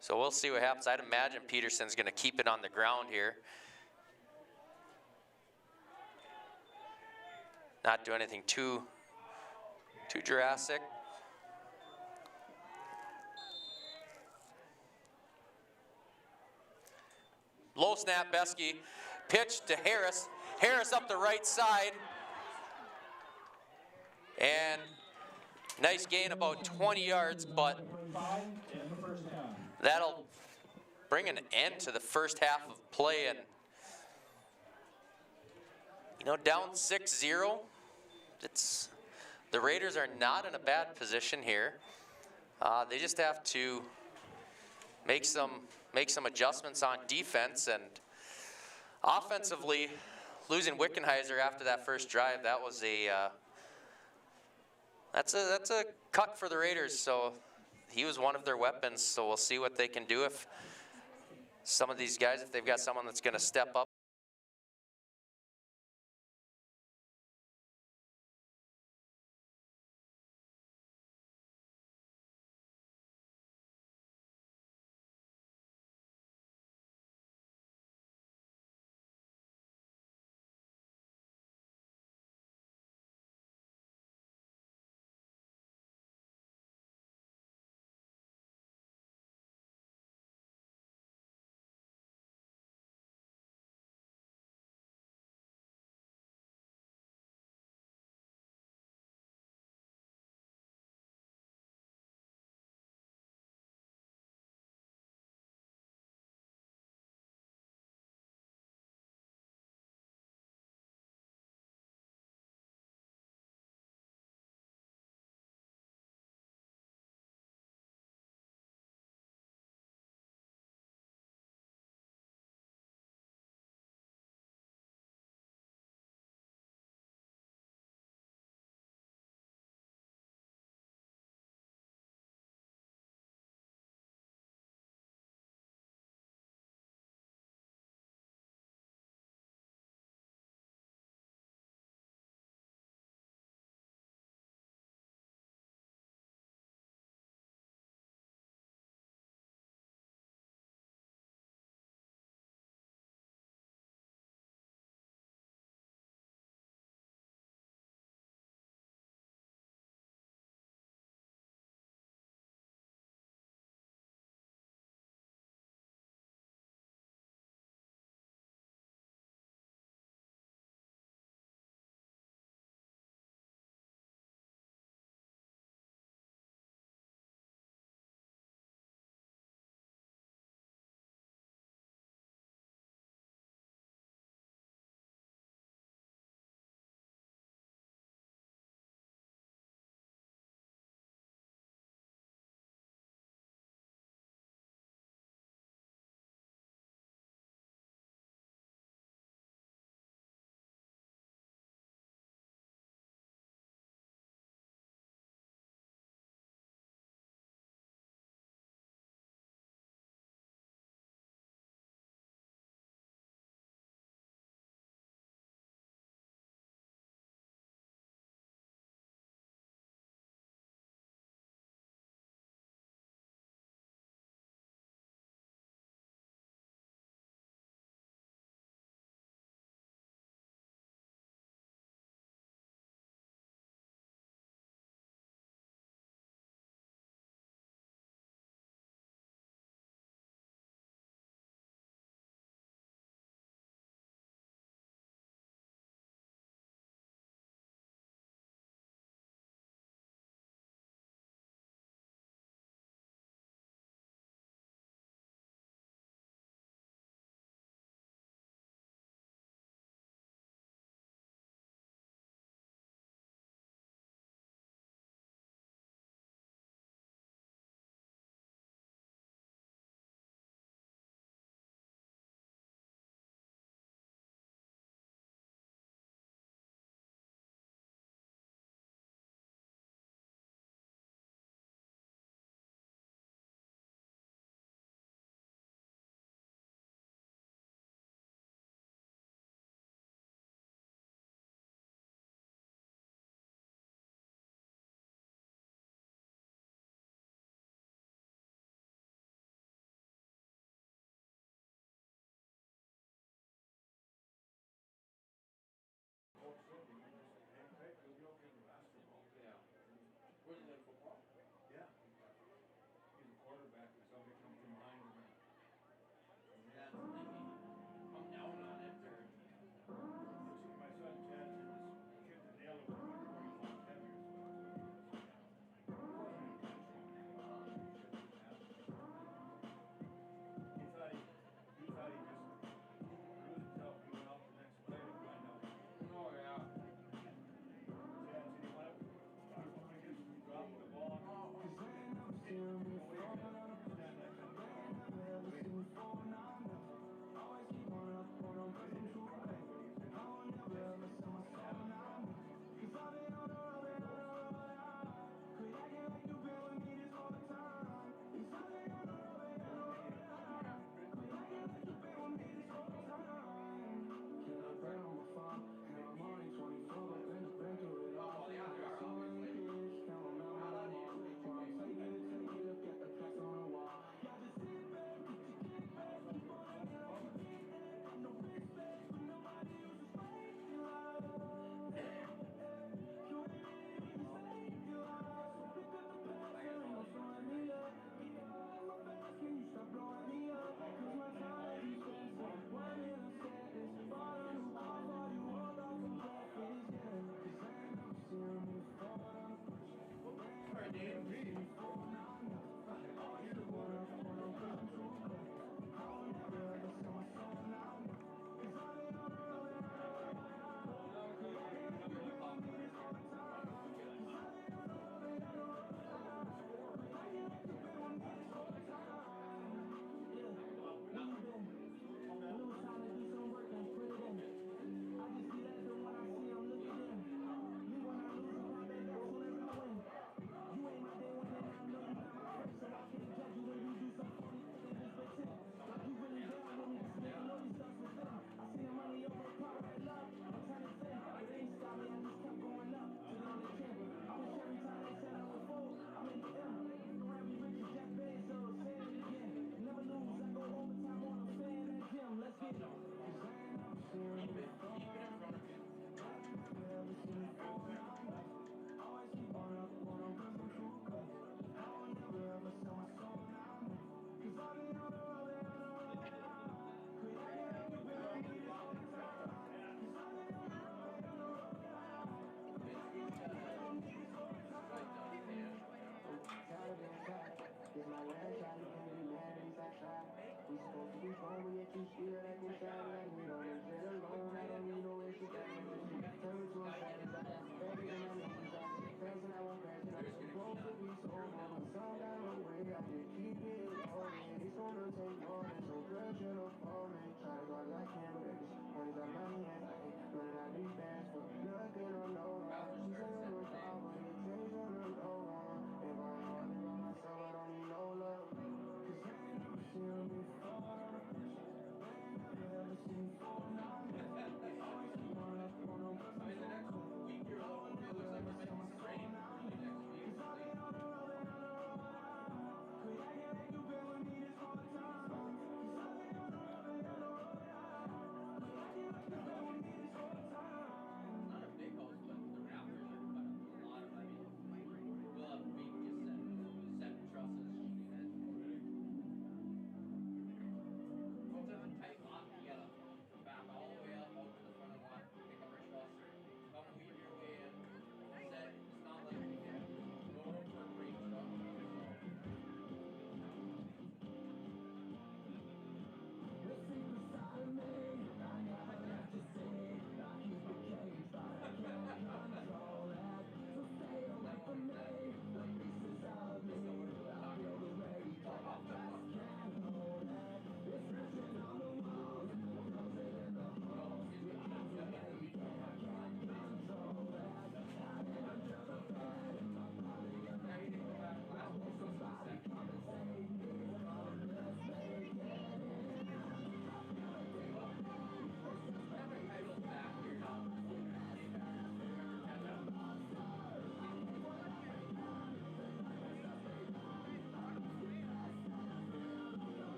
Speaker 1: So we'll see what happens. I'd imagine Peterson's gonna keep it on the ground here. Not do anything too drastic. Low snap, Beskey. Pitch to Harris. Harris up the right side. And nice gain, about 20 yards, but that'll bring an end to the first half of play. And, you know, down 6-0, the Raiders are not in a bad position here. They just have to make some adjustments on defense, and offensively, losing Wickenheiser after that first drive, that was that's a cut for the Raiders. So he was one of their weapons. So we'll see what they can do if some of these guys, if they've got someone that's going to step up.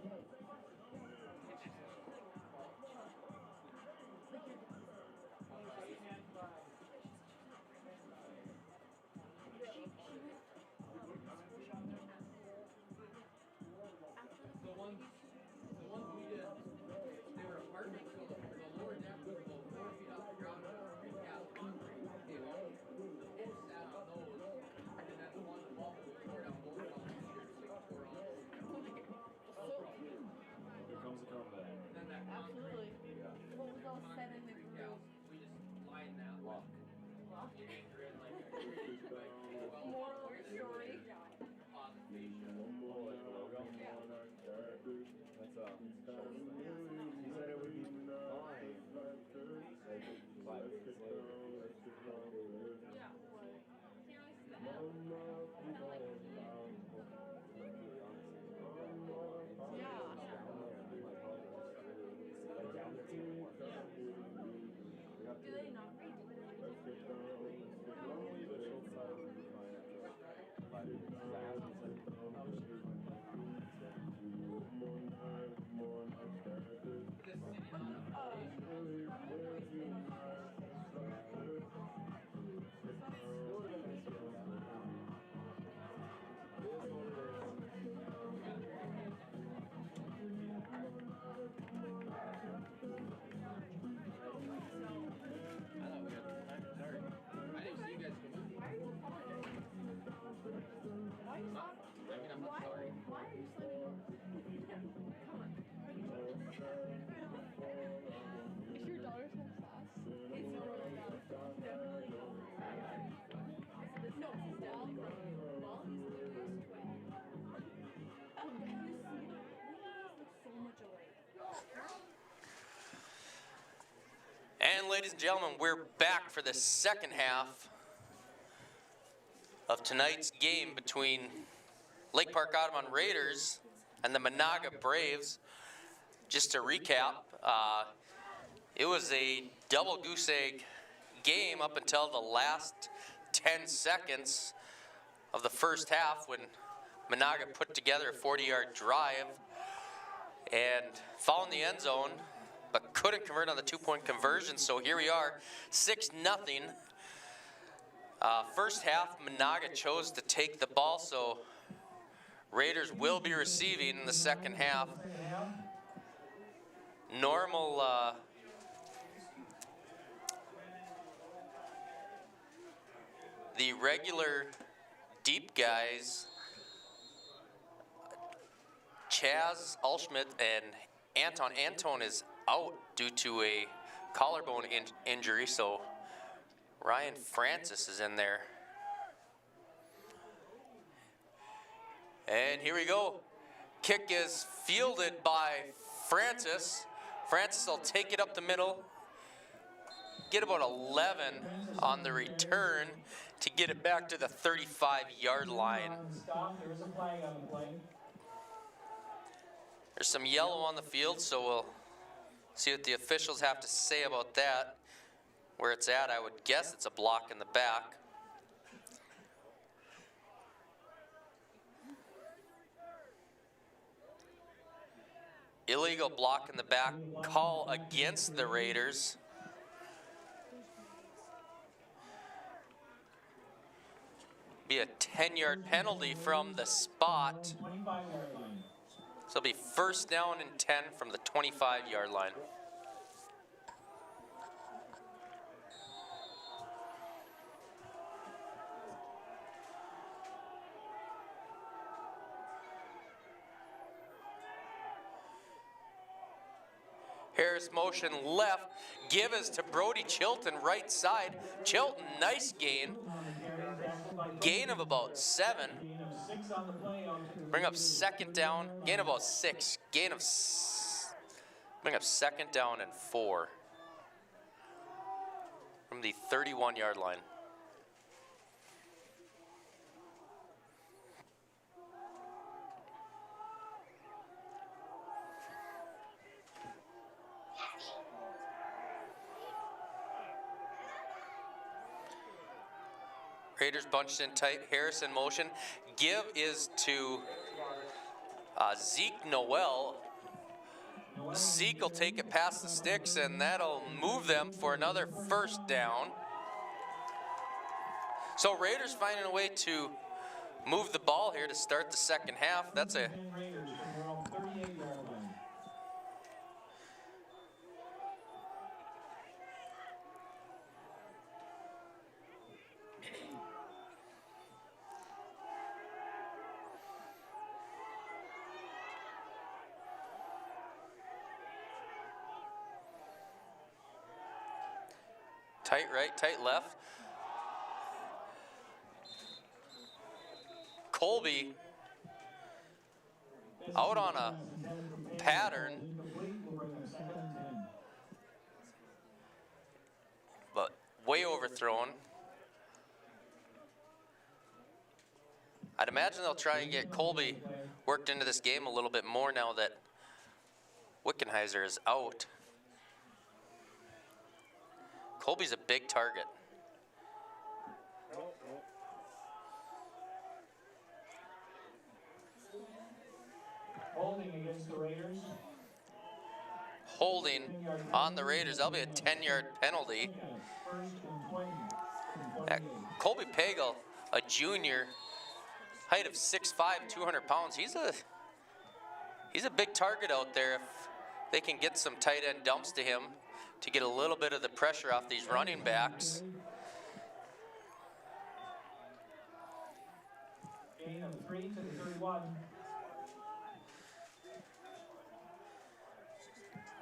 Speaker 6: The ones we did, they were apartments, so the lower deck was about 4 feet off the ground, and it was precast concrete. Okay, well, the post sat on those, and then on the bubble, we tore down both of them cedars, so we tore all those.
Speaker 7: Here comes the comeback.
Speaker 6: And then that
Speaker 2: Absolutely.
Speaker 6: concrete,
Speaker 2: What was all said in the
Speaker 6: precast,
Speaker 2: groove?
Speaker 6: we just lined that with anchor it like a
Speaker 2: Moral of the story.
Speaker 6: composite fascia.
Speaker 7: Oh, like the logo?
Speaker 2: Yeah.
Speaker 7: That's he said it would be fine. Like 5 minutes later.
Speaker 2: Yeah. Do they not redo it?
Speaker 7: Normally the Schultz side would be fine after 5 minutes.
Speaker 6: I didn't see you guys come in.
Speaker 2: Why are you apologizing? Why are you not?
Speaker 6: I mean, I'm not sorry.
Speaker 2: Why are you slamming doors? Come on. Is your daughter's home class? It's really bad. Definitely. No, he's down from well, he's the first way. Oh, but you see, you guys look so much alike.
Speaker 1: And ladies and gentlemen, we're back for the second half of tonight's game between Lake Park-Audubon Raiders and the Menahga Braves. Just to recap, it was a double goose egg game up until the last 10 seconds of the first half when Menahga put together a 40-yard drive and found the end zone, but couldn't convert on the two-point conversion. So here we are, 6-0. First half, Menahga chose to take the ball, so Raiders will be receiving in the second half. Normal the regular deep guys, Chaz Alschmidt and Anton. Anton is out due to a collarbone injury, so Ryan Francis is in there. And here we go. Kick is fielded by Francis. Francis will take it up the middle, get about 11 on the return to get it back to the 35-yard line.
Speaker 3: There's a flag on the play.
Speaker 1: There's some yellow on the field, so we'll see what the officials have to say about that. Where it's at, I would guess it's a block in the back. Illegal block in the back call against the Raiders. Be a 10-yard penalty from the spot.
Speaker 3: 25-yard line.
Speaker 1: So it'll be first down and 10 from the 25-yard line. Harris motion left. Give is to Brody Chilton, right side. Chilton, nice gain. Gain of about 7.
Speaker 3: Gain of 6 on the play.
Speaker 1: Bring up second down. Gain of about 6. Bring up second down and 4. From the 31-yard line. Raiders bunched in tight. Harris in motion. Give is to Zeke Noel. Zeke will take it past the sticks, and that'll move them for another first down. So Raiders finding a way to move the ball here to start the second half. That's a
Speaker 3: Raiders from their own 38-yard line.
Speaker 1: tight right, tight left. Colby out on a pattern, but way overthrown. I'd imagine they'll try and get Colby worked into this game a little bit more now that Wickenheiser is out. Colby's a big target.
Speaker 3: Holding against the Raiders.
Speaker 1: Holding on the Raiders. That'll be a 10-yard penalty. Colby Pagel, a junior, height of 6'5", 200 pounds. He's a big target out there if they can get some tight end dumps to him to get a little bit of the pressure off these running backs.
Speaker 3: Gain of 3 to the 31.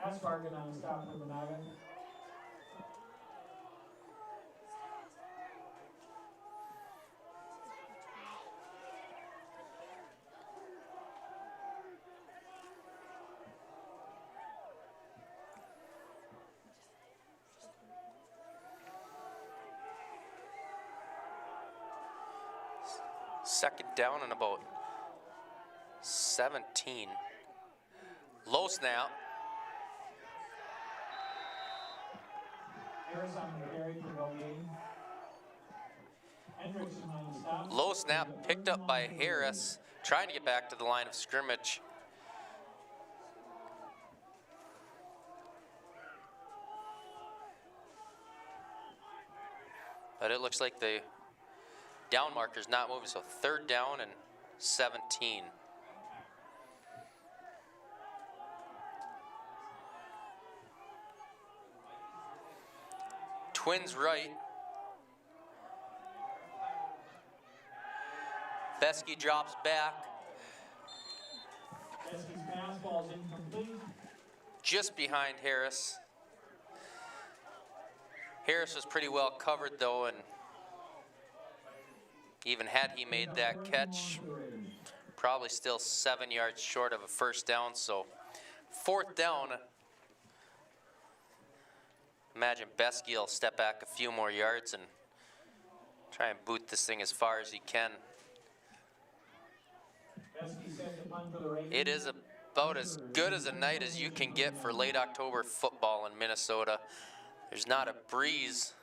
Speaker 3: Aspargan on the stop for Menahga.
Speaker 1: Second down and about 17. Low snap.
Speaker 3: Harris on the carry for no gain. Hendrickson on the stop.
Speaker 1: Low snap picked up by Harris, trying to get back to the line of scrimmage. But it looks like the down marker's not moving, so third down and 17. Twins right. Besky drops back.
Speaker 3: Besky's pass ball is incomplete.
Speaker 1: Just behind Harris. Harris was pretty well covered though, and even had he made that catch, probably still 7 yards short of a first down. So fourth down. Imagine Besky will step back a few more yards and try and boot this thing as far as he can. It is about as good as a night as you can get for late October football in Minnesota. There's not a breeze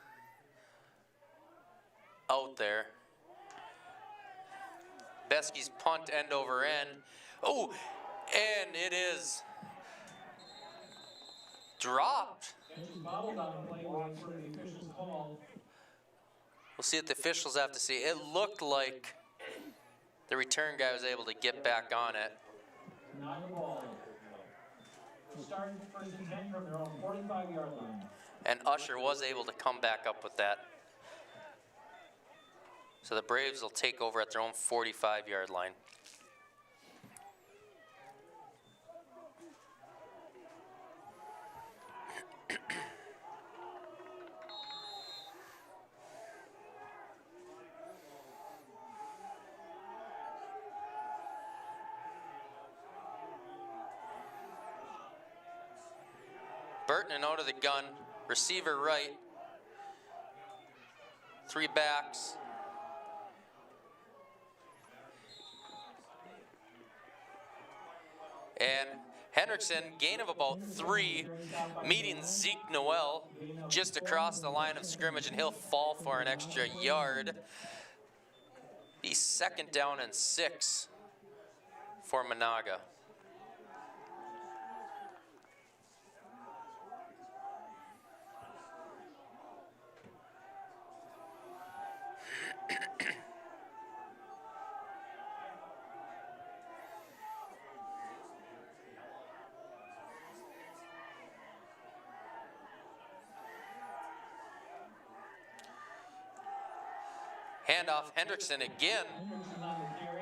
Speaker 1: out there. Besky's punt end over end. Oh, and it is dropped.
Speaker 3: We'll
Speaker 1: see what the officials have to see. It looked like the return guy was able to get back on it.
Speaker 3: Not the ball. Starting first and 10 from their own 45-yard line.
Speaker 1: And Usher was able to come back up with that. So the Braves will take over at their own 45-yard line. Burton out of the gun, receiver right, 3 backs. And Hendrickson, gain of about 3, meeting Zeke Noel just across the line of scrimmage, and he'll fall for an extra yard. Be second down and 6 for Menahga. Handoff Hendrickson again,
Speaker 3: Hendrickson on the carry.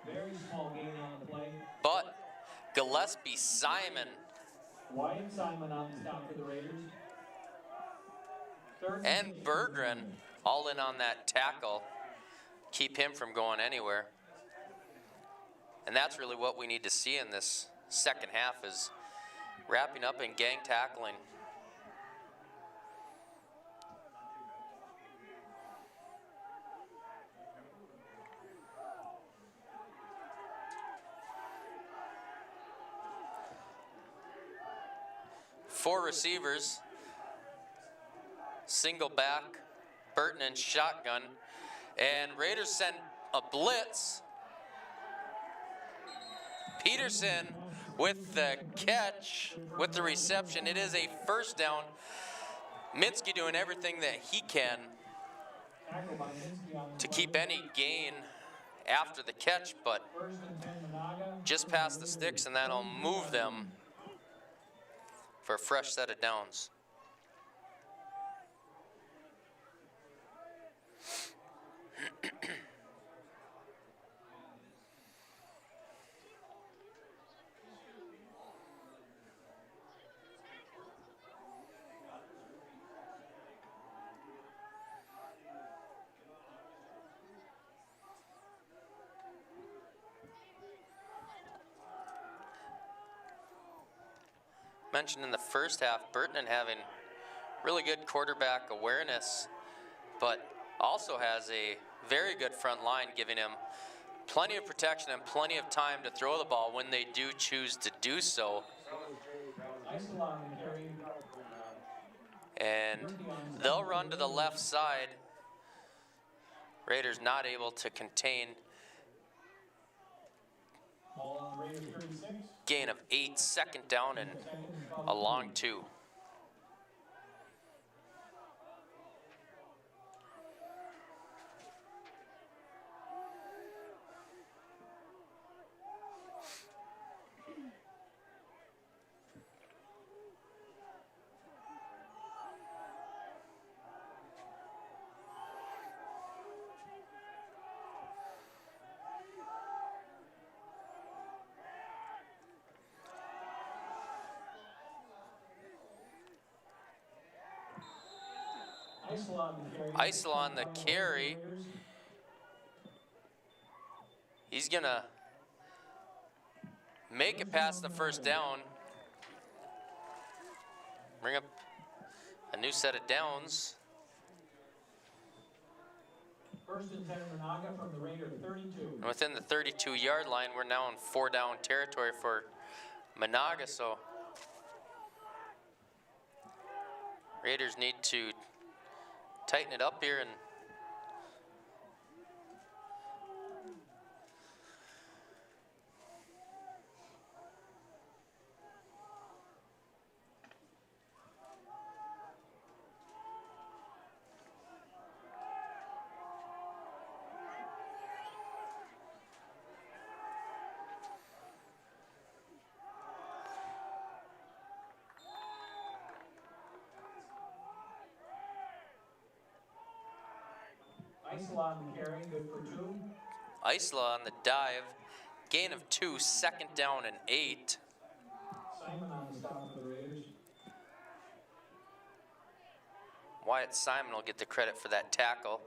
Speaker 3: Very small gain on the play.
Speaker 1: but Gillespie Simon.
Speaker 3: White and Simon on the stop for the Raiders. Third
Speaker 1: And
Speaker 3: and 6 for
Speaker 1: Berggren
Speaker 3: Menahga.
Speaker 1: all in on that tackle. Keep him from going anywhere. And that's really what we need to see in this second half is wrapping up and gang tackling. Four receivers, single back, Burton and shotgun, and Raiders send a blitz. Peterson with the catch, with the reception. It is a first down. Minsky doing everything that he can
Speaker 3: Tackle by Minsky on the
Speaker 1: to
Speaker 3: play.
Speaker 1: keep any gain after the catch, but
Speaker 3: First and 10 Menahga.
Speaker 1: just past the sticks, and that'll move them for a fresh set of downs. Mentioned in the first half, Burton having really good quarterback awareness, but also has a very good front line, giving him plenty of protection and plenty of time to throw the ball when they do choose to do so.
Speaker 3: Isola on the carry.
Speaker 1: And they'll run to the left side. Raiders not able to contain
Speaker 3: Ball on Raiders 36.
Speaker 1: gain of 8, second down and a long 2.
Speaker 3: Isola on the carry.
Speaker 1: Isola on the carry. He's gonna make it past the first down. Bring up a new set of downs.
Speaker 3: First and 10 Menahga from the Raider 32.
Speaker 1: And within the 32-yard line, we're now in 4-down territory for Menahga, so Raiders need to tighten it up here and
Speaker 3: Isola on the carry, good for 2.
Speaker 1: Isola on the dive. Gain of 2, second down and 8.
Speaker 3: Simon on the stop for the Raiders.
Speaker 1: Wyatt Simon will get the credit for that tackle.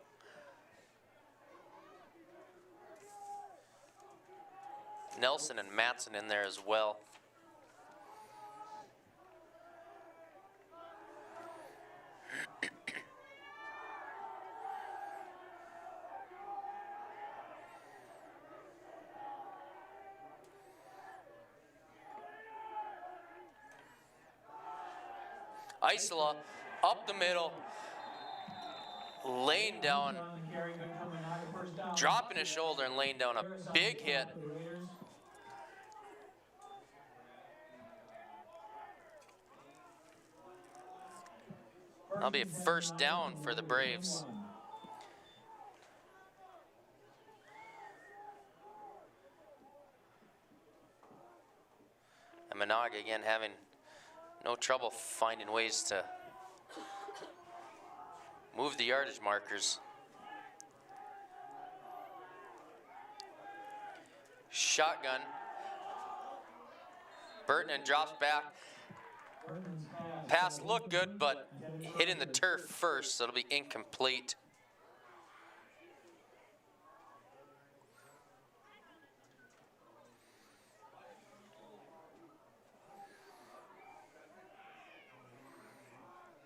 Speaker 1: Nelson and Matson in there as well. Isola up the middle, laying down, dropping his shoulder and laying down a big hit. That'll be a first down for the Braves. And Menahga again having no trouble finding ways to move the yardage markers. Shotgun. Burton drops back. Pass looked good, but hitting the turf first, so it'll be incomplete.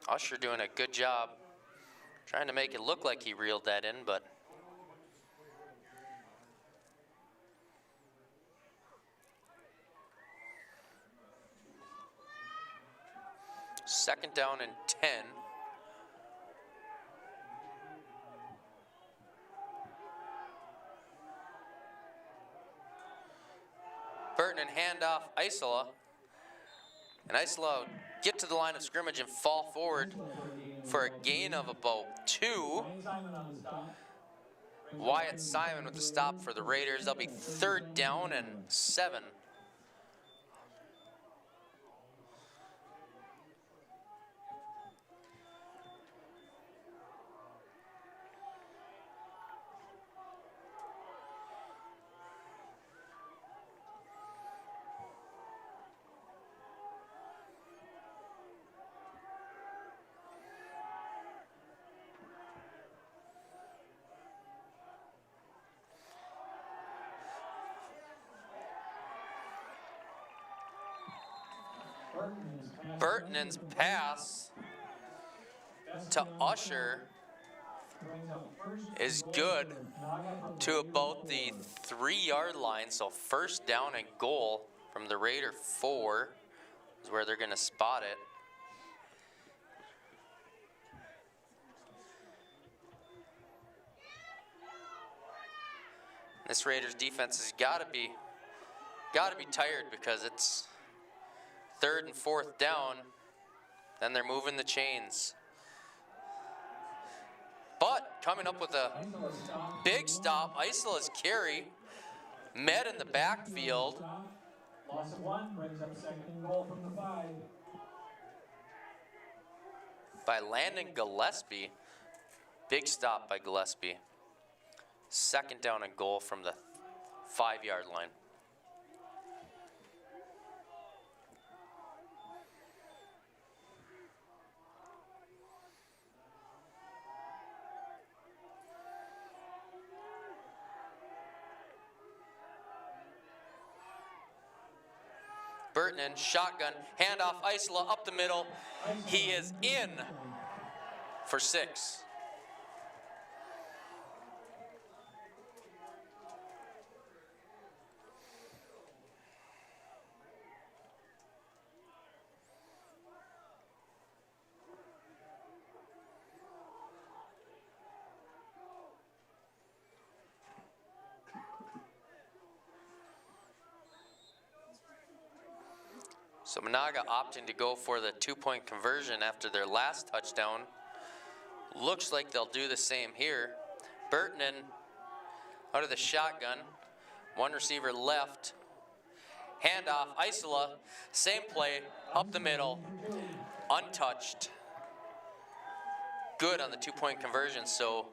Speaker 1: Usher doing a good job trying to make it look like he reeled that in, but second down and 10. Burton and handoff Isola. And Isola get to the line of scrimmage and fall forward for a gain of about 2. Wyatt Simon with the stop for the Raiders. They'll be third down and 7. Burton's pass to Usher is good to about the 3-yard line. So first down and goal from the Raider 4 is where they're going to spot it. This Raiders defense has got to be tired because it's 3rd and 4th down. Then they're moving the chains. But coming up with a big stop, Isola's carry, met in the backfield.
Speaker 3: Loss of 1 brings up second and goal from the 5.
Speaker 1: By Landon Gillespie. Big stop by Gillespie. Second down and goal from the 5-yard line. Burton in, shotgun, handoff, Isola up the middle. He is in for 6. So Menahga opting to go for the 2-point conversion after their last touchdown. Looks like they'll do the same here. Burton out of the shotgun. One receiver left. Handoff, Isola, same play, up the middle, untouched. Good on the 2-point conversion, so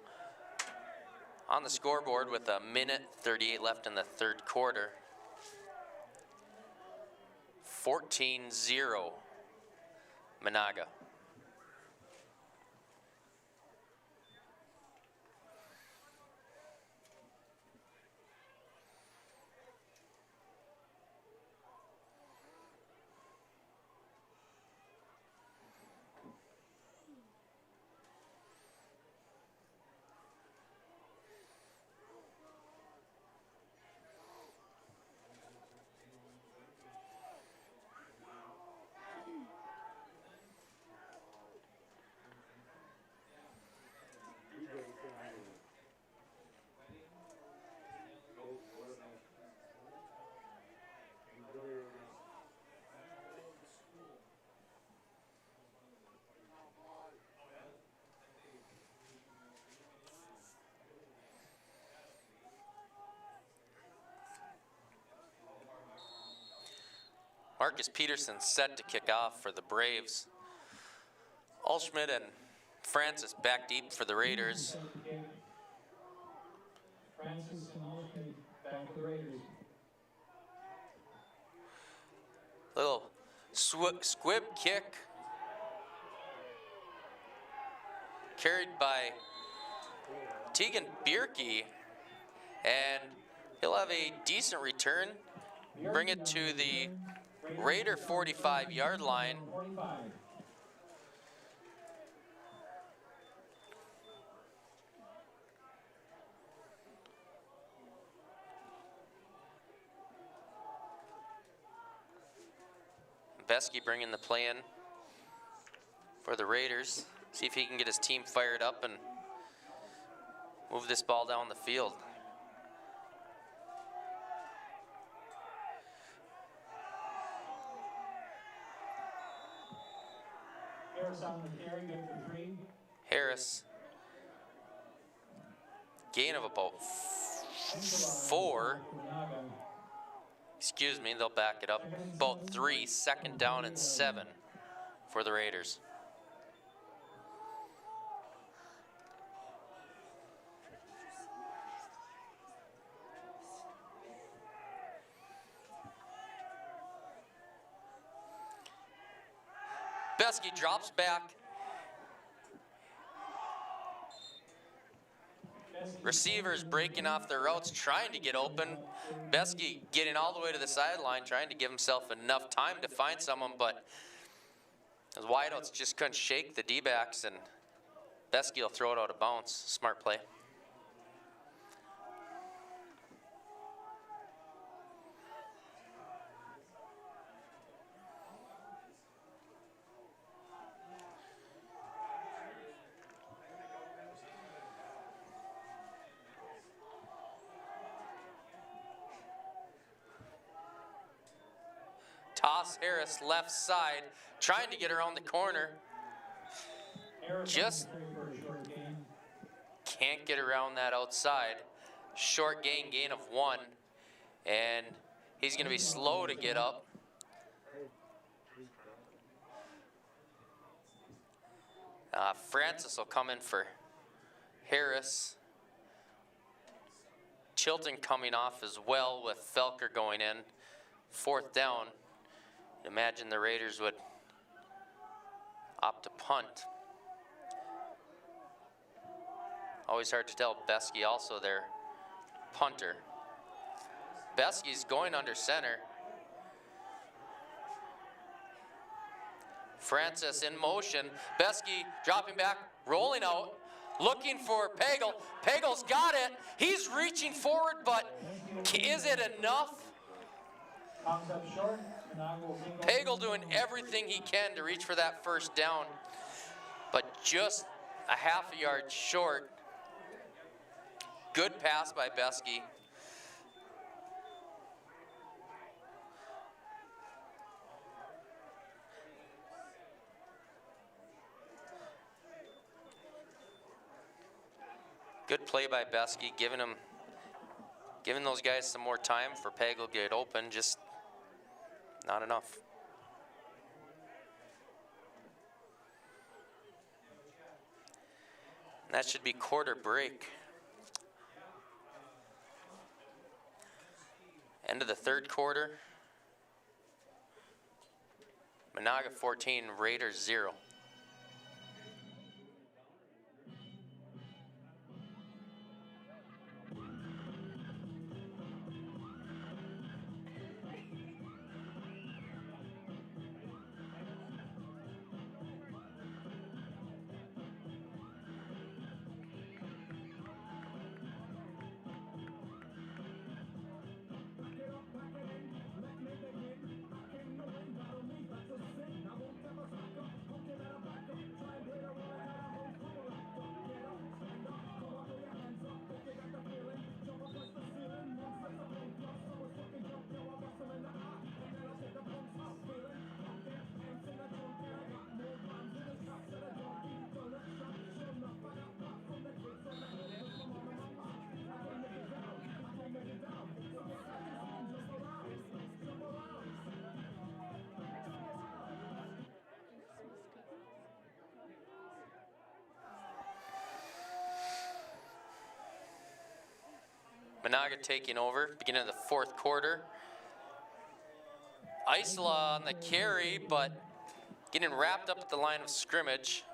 Speaker 1: on the scoreboard with 1:38 left in the 3rd quarter. 14-0, Menahga. Marcus Peterson set to kick off for the Braves. Allschmidt and Francis back deep for the Raiders.
Speaker 3: Francis and Allschmidt back for the Raiders.
Speaker 1: Little squib kick carried by Tegan Bierke, and he'll have a decent return. Bring it to the Raider 45-yard line.
Speaker 3: 45.
Speaker 1: Besky bringing the play in for the Raiders. See if he can get his team fired up and move this ball down the field.
Speaker 3: Harris on the carry, good for 3.
Speaker 1: Harris, gain of about 4.
Speaker 3: Menahga.
Speaker 1: Excuse me, they'll back it up. About 3, 2nd down and 7 for the Raiders. Besky drops back. Receivers breaking off their routes, trying to get open. Besky getting all the way to the sideline, trying to give himself enough time to find someone, but those wideouts just couldn't shake the D-backs, and Besky will throw it out of bounds. Smart play. Toss Harris left side, trying to get around the corner. Just can't get around that outside. Short gain of 1. And he's going to be slow to get up. Francis will come in for Harris. Chilton coming off as well with Felker going in. 4th down. Imagine the Raiders would opt to punt. Always hard to tell. Besky also their punter. Besky's going under center. Francis in motion. Besky dropping back, rolling out, looking for Pagel. Pagel's got it. He's reaching forward, but is it enough?
Speaker 3: Comes up short.
Speaker 1: Pagel doing everything he can to reach for that 1st down, but just a half a yard short. Good pass by Besky. Good play by Besky, giving those guys some more time for Pagel to get open, just not enough. And that should be quarter break. End of the 3rd quarter. Menahga 14, Raiders 0. Menahga taking over, beginning of the fourth quarter. Isola on the carry, but getting wrapped up at the line of scrimmage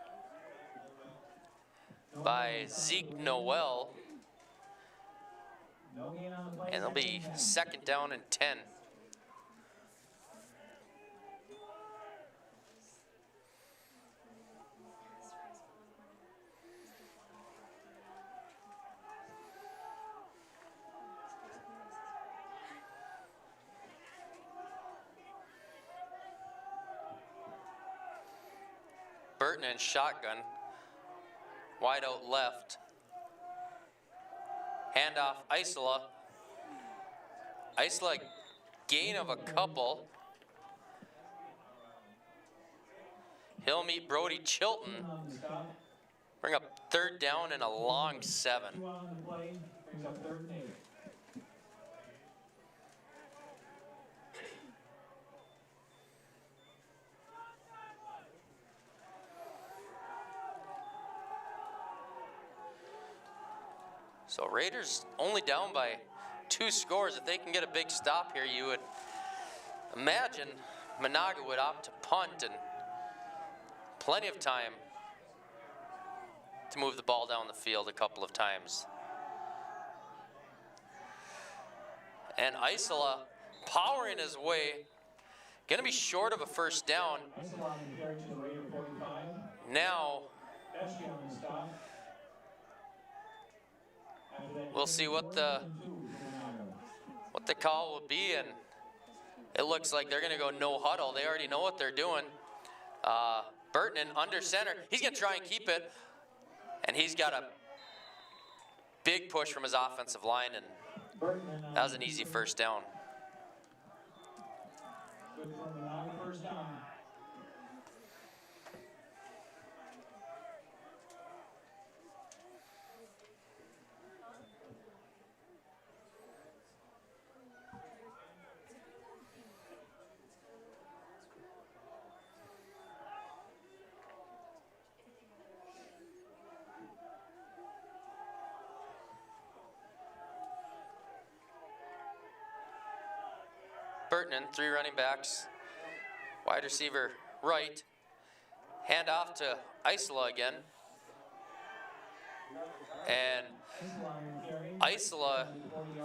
Speaker 1: by Zeke Noel. And it'll be second down and 10. Burton and shotgun. Wide out left. Handoff Isola. Isola gain of a couple. He'll meet Brody Chilton. Bring up third down and a long 7. So Raiders only down by 2 scores. If they can get a big stop here, you would imagine Menahga would opt to punt, and plenty of time to move the ball down the field a couple of times. And Isola powering his way, gonna be short of a first down. Now, we'll see what the call will be, and it looks like they're gonna go no huddle. They already know what they're doing. Burton under center. He's gonna try and keep it, and he's got a big push from his offensive line, and that was an easy first down. Burton, 3 running backs, wide receiver right, hand off to Isola again, and Isola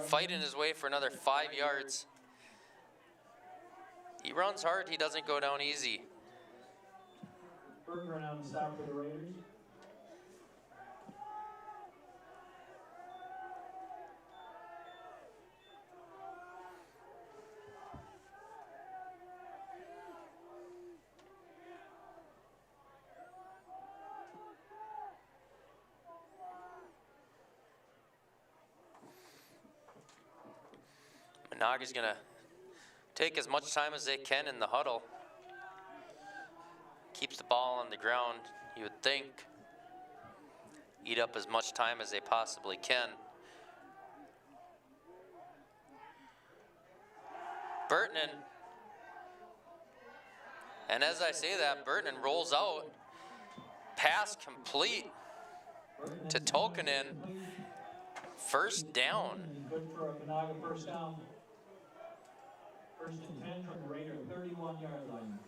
Speaker 1: fighting his way for another 5 yards. He runs hard, he doesn't go down easy.
Speaker 3: Burton on the stop for the Raiders.
Speaker 1: Menahga's gonna take as much time as they can in the huddle. Keeps the ball on the ground, you would think. Eat up as much time as they possibly can. Burton, and as I say that, Burton rolls out. Pass complete to Tolkanen. First down.
Speaker 3: Good for a Menahga first down. First and 10 from the Raider 31-yard line.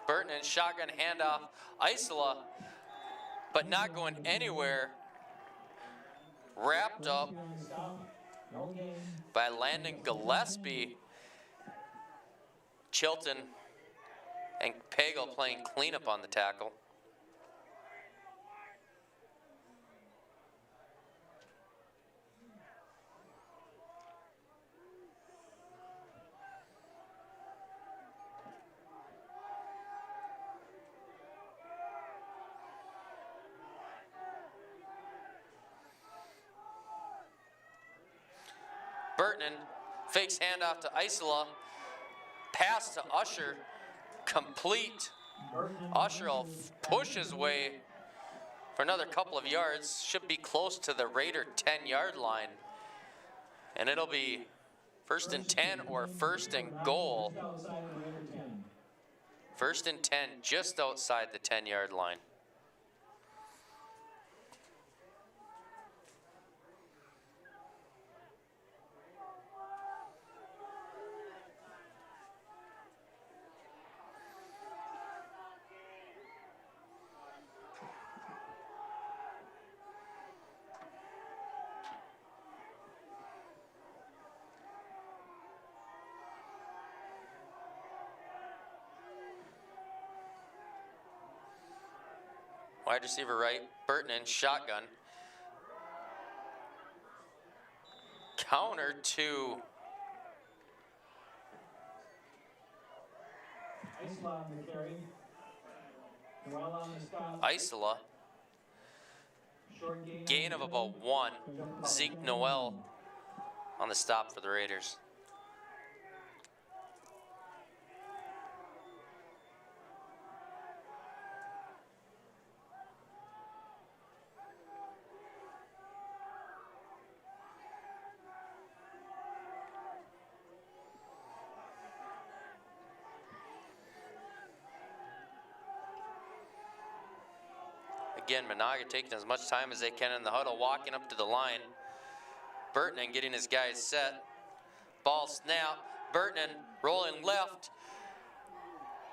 Speaker 1: Burton and shotgun handoff. Isola, but not going anywhere. Wrapped up by Landon Gillespie. Chilton and Pagel playing cleanup on the tackle. Burton fakes handoff to Isola. Pass to Usher. Complete. Usher will push his way for another couple of yards. Should be close to the Raider 10-yard line. And it'll be 1st and 10 or 1st and goal. 1st and 10 just outside the 10-yard line. Wide receiver right, Burton in shotgun. Counter to
Speaker 3: Isola on the carry. Well on the stop.
Speaker 1: Isola.
Speaker 3: Short
Speaker 1: Gain of about 1. Zeke Noel on the stop for the Raiders. Again, Menahga taking as much time as they can in the huddle, walking up to the line. Burton getting his guys set. Ball snap. Burton rolling left.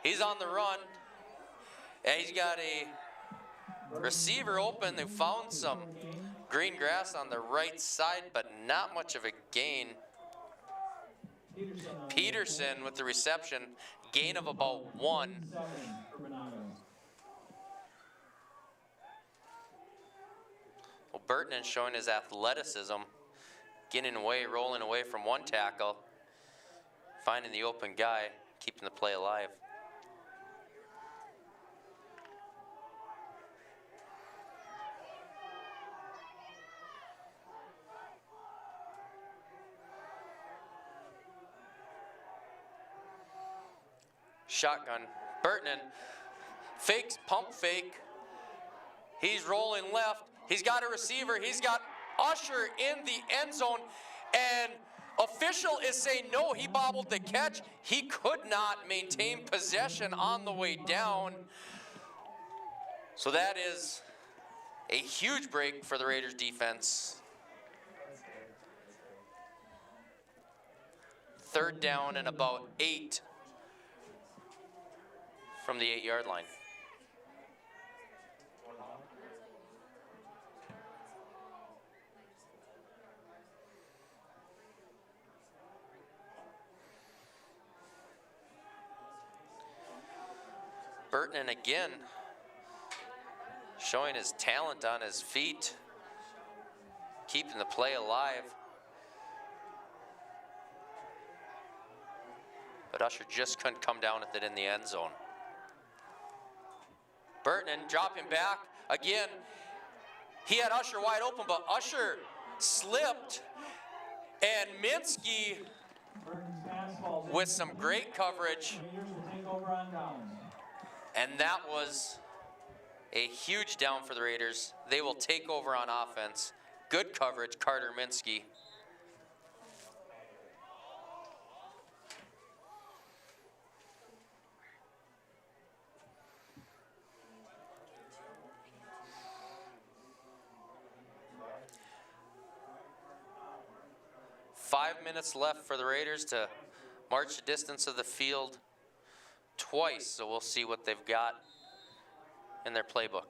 Speaker 1: He's on the run. And he's got a receiver open who found some green grass on the right side, but not much of a gain. Peterson with the reception. Gain of about 1. Well, Burton showing his athleticism, getting away, rolling away from one tackle, finding the open guy, keeping the play alive. Shotgun, Burton fakes, pump fake. He's rolling left. He's got a receiver. He's got Usher in the end zone. And official is saying no, he bobbled the catch. He could not maintain possession on the way down. So that is a huge break for the Raiders defense. 3rd down and about 8 from the 8-yard line. Burton again showing his talent on his feet, keeping the play alive. But Usher just couldn't come down with it in the end zone. Burton dropping back again. He had Usher wide open, but Usher slipped, and Minsky with some great coverage. And that was a huge down for the Raiders. They will take over on offense. Good coverage, Carter Minsky. Five minutes left for the Raiders to march the distance of the field twice, so we'll see what they've got in their playbook.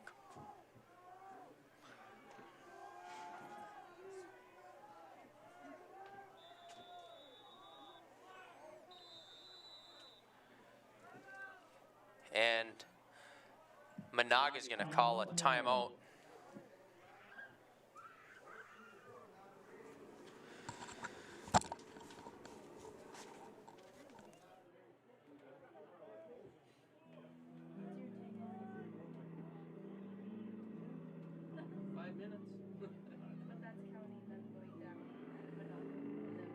Speaker 1: And Menahga is going to call a timeout.
Speaker 2: But that's counting them going down and Menahga and then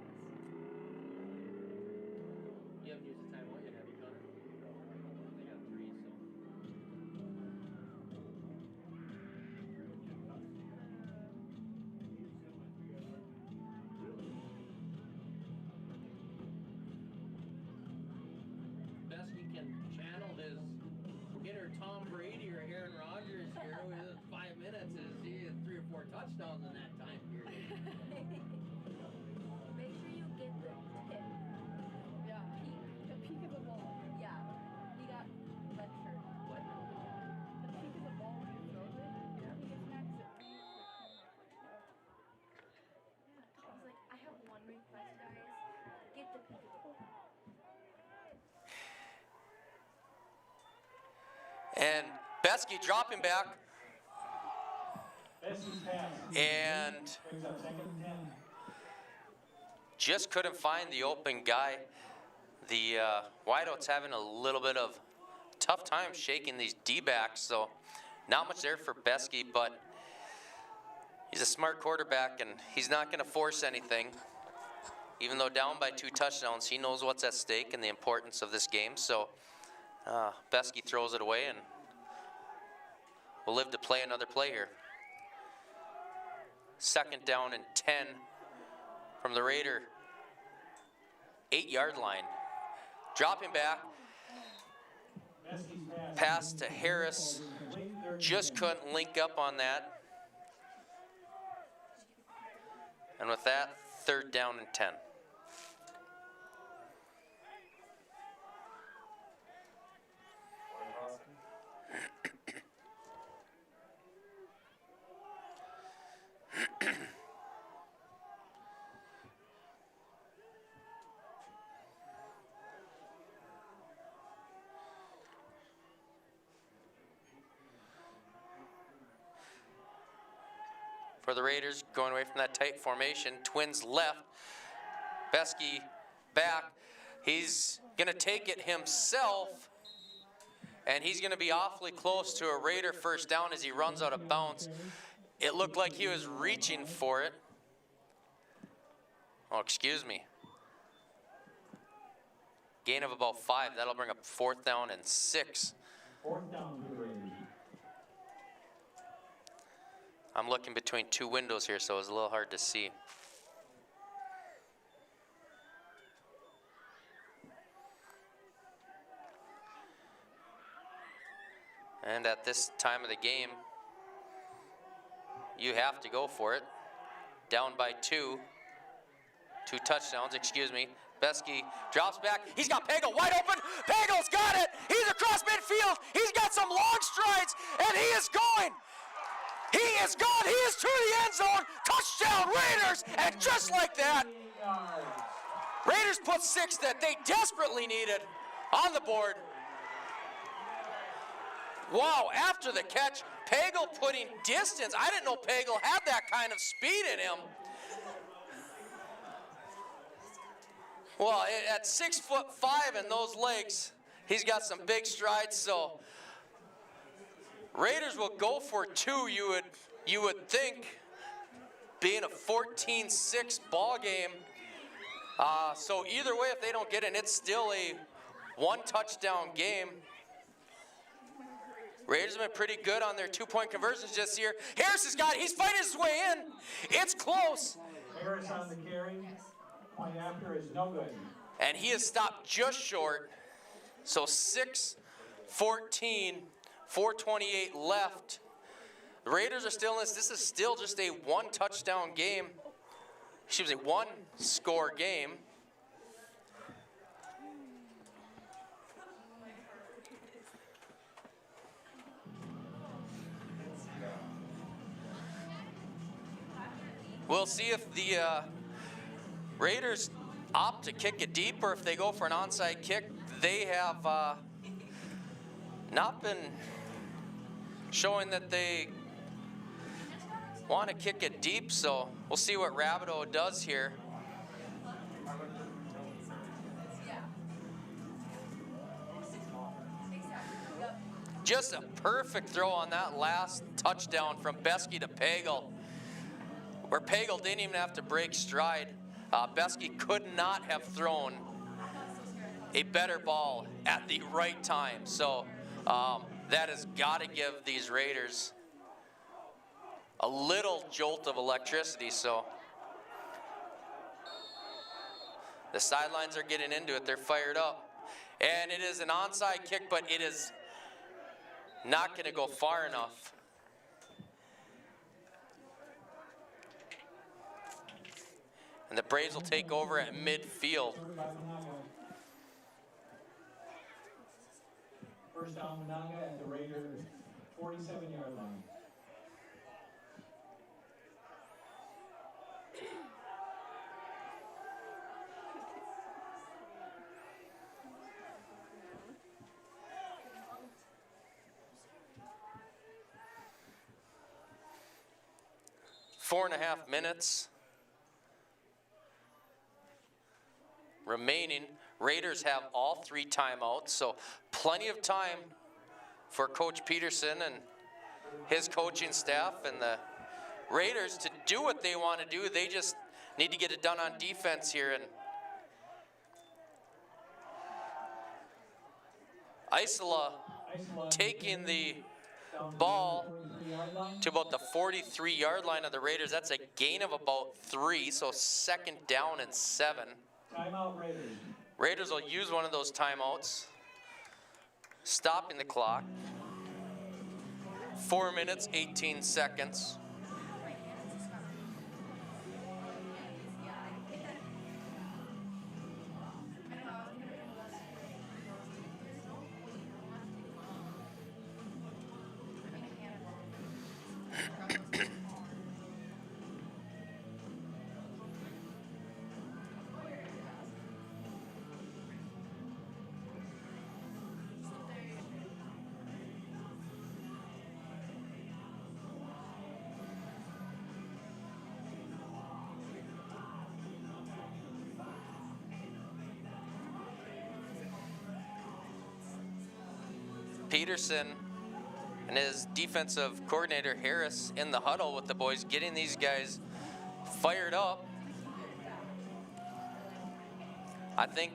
Speaker 6: more touchdowns in that time period.
Speaker 2: Make sure you get the tip.
Speaker 4: Yeah. The peak of the ball.
Speaker 2: Yeah. He got red shirt.
Speaker 6: What?
Speaker 4: The peak of the ball when he throws it.
Speaker 6: Yeah.
Speaker 4: He gets max it.
Speaker 2: I was like, I have one request, guys. Get the peak of the ball.
Speaker 1: And Besky dropping back,
Speaker 3: Besky's pass.
Speaker 1: and
Speaker 3: Brings up 2nd and 10.
Speaker 1: just couldn't find the open guy. The wideouts having a little bit of tough time shaking these D-backs, so not much there for Besky, but he's a smart quarterback, and he's not going to force anything. Even though down by 2 touchdowns, he knows what's at stake and the importance of this game, so Besky throws it away, and we'll live to play another play here. 2nd down and 10 from the Raider 8-yard line. Dropping back,
Speaker 3: Besky's
Speaker 1: pass to Harris, just couldn't link up on that. And with that, 3rd down and 10. For the Raiders, going away from that tight formation, twins left, Besky back. He's going to take it himself, and he's going to be awfully close to a Raider 1st down as he runs out of bounds. It looked like he was reaching for it. Oh, excuse me. Gain of about 5. That'll bring up 4th down and 6.
Speaker 3: 4th down for the Raiders.
Speaker 1: I'm looking between 2 windows here, so it's a little hard to see. And at this time of the game, you have to go for it. Down by 2. 2 touchdowns, excuse me. Besky drops back. He's got Pagel wide open. Pagel's got it. He's across midfield. He's got some long strides, and he is going. He is gone. He is to the end zone. Touchdown, Raiders. And just like that, Raiders put 6 that they desperately needed on the board. Wow, after the catch, Pagel putting distance. I didn't know Pagel had that kind of speed in him. Well, at 6'5" and those legs, he's got some big strides, so Raiders will go for 2, you would think, being a 14-6 ball game. So either way, if they don't get it, it's still a 1-touchdown game. Raiders have been pretty good on their 2-point conversions this year. Harris has got it. He's fighting his way in. It's close.
Speaker 3: Harris on the carry. Point after is no good.
Speaker 1: And he has stopped just short. So 6-14, 4:28 left. The Raiders are still in this. This is still just a 1-touchdown game. Excuse me, 1-score game. We'll see if the Raiders opt to kick it deep or if they go for an onside kick. They have not been showing that they want to kick it deep, so we'll see what Rabideau does here. Just a perfect throw on that last touchdown from Besky to Pagel, where Pagel didn't even have to break stride. Besky could not have thrown a better ball at the right time. So that has got to give these Raiders a little jolt of electricity. So the sidelines are getting into it. They're fired up. And it is an onside kick, but it is not going to go far enough. And the Braves will take over at midfield.
Speaker 3: First down, Menahga at the Raiders' 47-yard line.
Speaker 1: Four and a half minutes remaining. Raiders have all 3 timeouts, so plenty of time for Coach Peterson and his coaching staff and the Raiders to do what they want to do. They just need to get it done on defense here. And Isola taking the ball to about the 43-yard line of the Raiders. That's a gain of about 3, so second down and 7.
Speaker 3: Timeout, Raiders.
Speaker 1: Raiders will use one of those timeouts, stopping the clock. 4 minutes, 18 seconds. Peterson and his defensive coordinator Harris in the huddle with the boys, getting these guys fired up. I think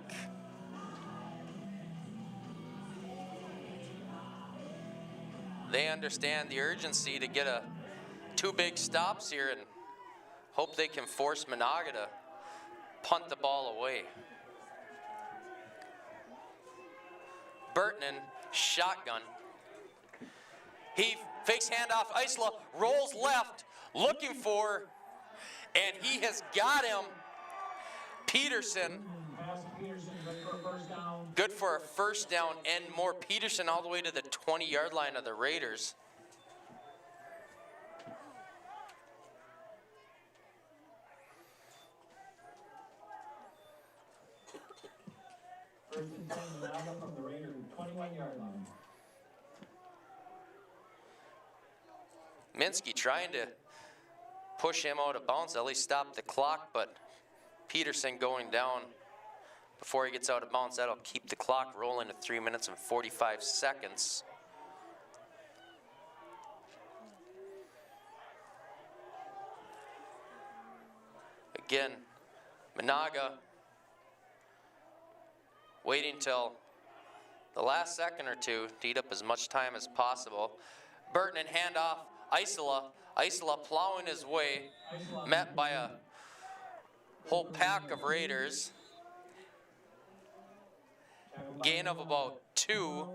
Speaker 1: they understand the urgency to get 2 big stops here and hope they can force Menahga to punt the ball away. Burton, shotgun. He fakes handoff. Isola rolls left, looking for, and he has got him. Peterson. Good for a first down and more. Peterson all the way to the 20-yard line of the Raiders.
Speaker 3: First and 10, Menahga from the Raiders' 21-yard line.
Speaker 1: Minsky trying to push him out of bounds, at least stop the clock, but Peterson going down before he gets out of bounds. That'll keep the clock rolling to 3 minutes and 45 seconds. Again, Menahga waiting till the last second or two to eat up as much time as possible. Burton and handoff. Isola plowing his way, met by a whole pack of Raiders. Gain of about 2.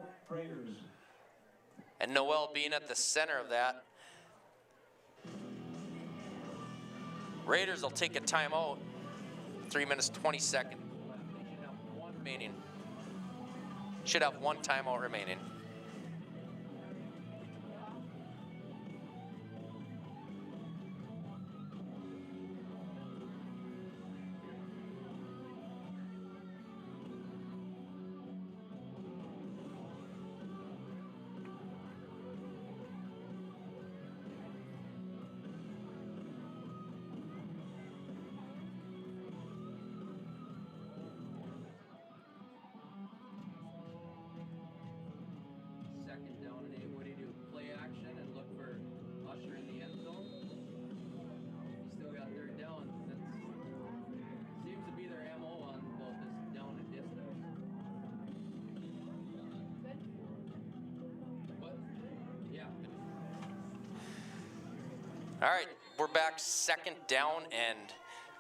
Speaker 1: And Noel being at the center of that. Raiders will take a timeout. 3 minutes, 20 seconds. Remaining. Should have 1 timeout remaining. All right, we're back, second down and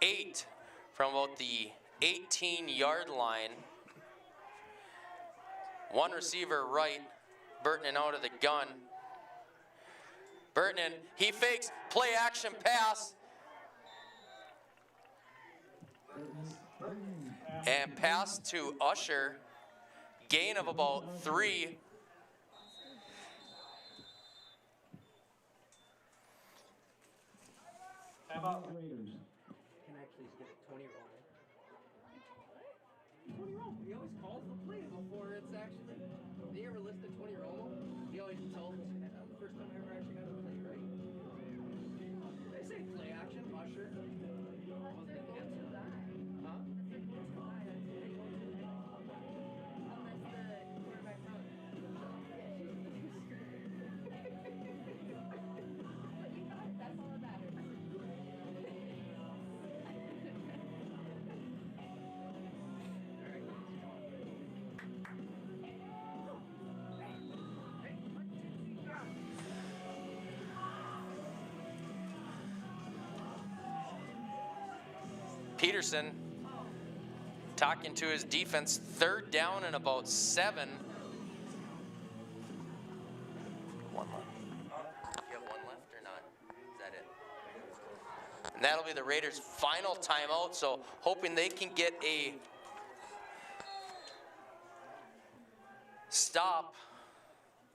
Speaker 1: 8 from about the 18-yard line. 1 receiver right, Burton out of the gun. Burton, he fakes, play action pass. And pass to Usher. Gain of about 3.
Speaker 3: Raiders.
Speaker 6: Can actually skip 20 roll. 20 roll. He always calls the play before it's actually. Did you ever listen to 20 roll? He always tells us the first time I ever actually got a play right. They say play action, Usher. Wasn't the answer. Huh?
Speaker 2: That's all that matters.
Speaker 1: Peterson talking to his defense. 3rd down and about 7. One left. You have one left or not? Is that it? And that'll be the Raiders' final timeout, so hoping they can get a stop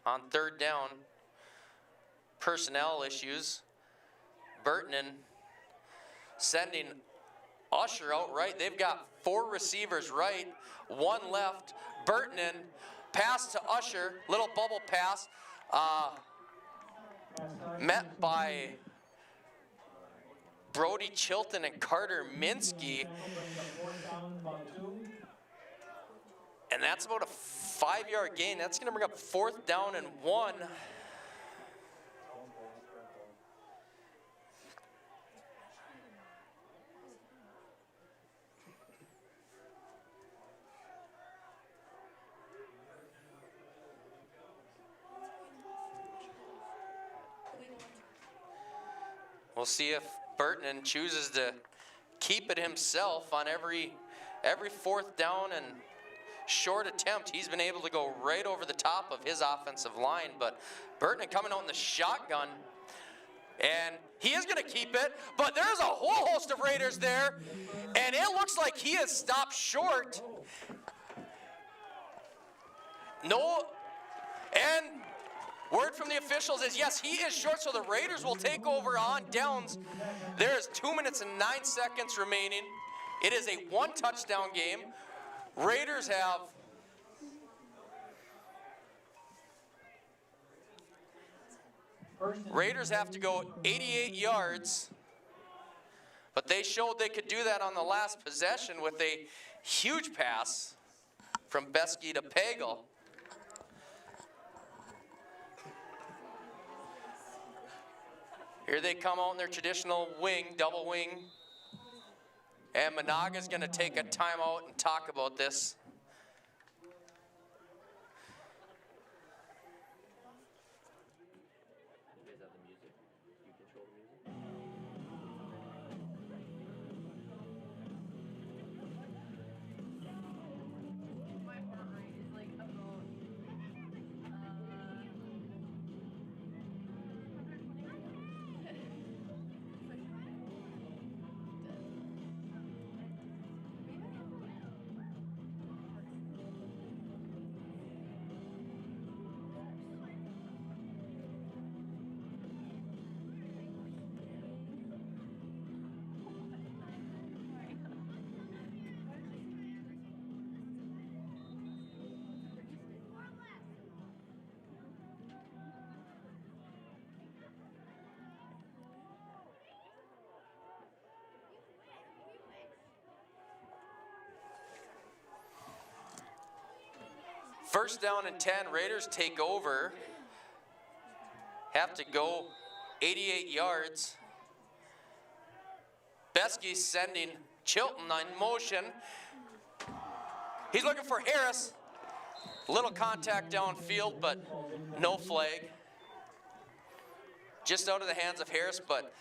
Speaker 1: on 3rd down. Personnel issues. Burtonen sending Usher out right. They've got 4 receivers right, 1 left. Burtonen, pass to Usher, little bubble pass, met by Brody Chilton and Carter Minsky. And that's about a 5-yard gain. That's gonna bring up 4th down and 1. We'll see if Burtonen chooses to keep it himself on every 4th down and short attempt. He's been able to go right over the top of his offensive line, but Burtonen coming out in the shotgun, and he is going to keep it, but there's a whole host of Raiders there, and it looks like he has stopped short. No, and word from the officials is yes, he is short, so the Raiders will take over on downs. There is 2 minutes and 9 seconds remaining. It is a 1-touchdown game. Raiders have to go 88 yards, but they showed they could do that on the last possession with a huge pass from Besky to Pagel. Here they come out in their traditional wing, double wing. And Menahga's going to take a timeout and talk about this.
Speaker 6: You guys have the music? Do you control the music?
Speaker 2: My heart rate is like about
Speaker 1: First down and 10, Raiders take over. Have to go 88 yards. Besky sending Chilton on motion. He's looking for Harris. Little contact downfield, but no flag. Just out of the hands of Harris, but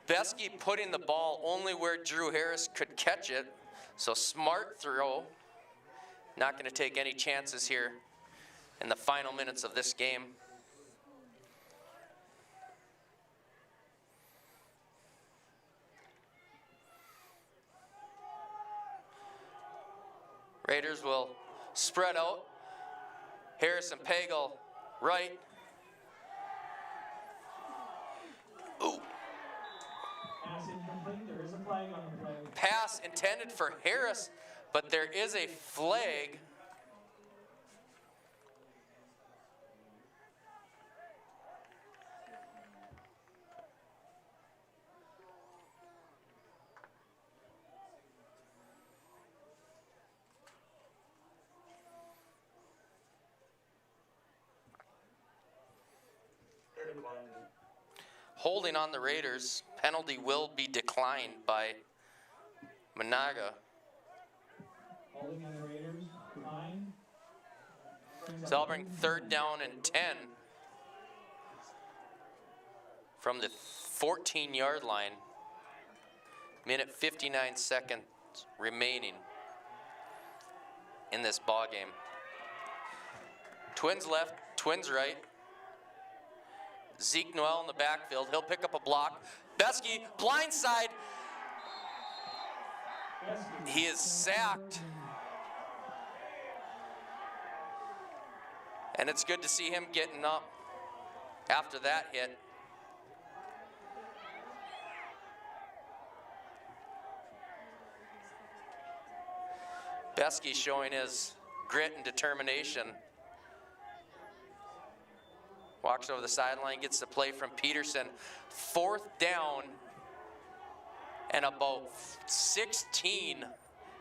Speaker 1: Besky putting the ball only where Drew Harris could catch it. So smart throw. Not going to take any chances here in the final minutes of this game. Raiders will spread out. Harrison Pagel right. Ooh.
Speaker 3: Pass incomplete. There is a flag on the play.
Speaker 1: Pass intended for Harris, but there is a flag. Holding on the Raiders. Penalty will be declined by Menahga.
Speaker 3: Holding on the Raiders. Line.
Speaker 1: So that'll bring 3rd down and 10 from the 14-yard line. Minute 59 seconds remaining in this ball game. Twins left, Twins right. Zeke Noel in the backfield. He'll pick up a block. Besky, blindside. He is sacked. And it's good to see him getting up after that hit. Besky showing his grit and determination. Walks over the sideline, gets the play from Peterson. 4th down and about 16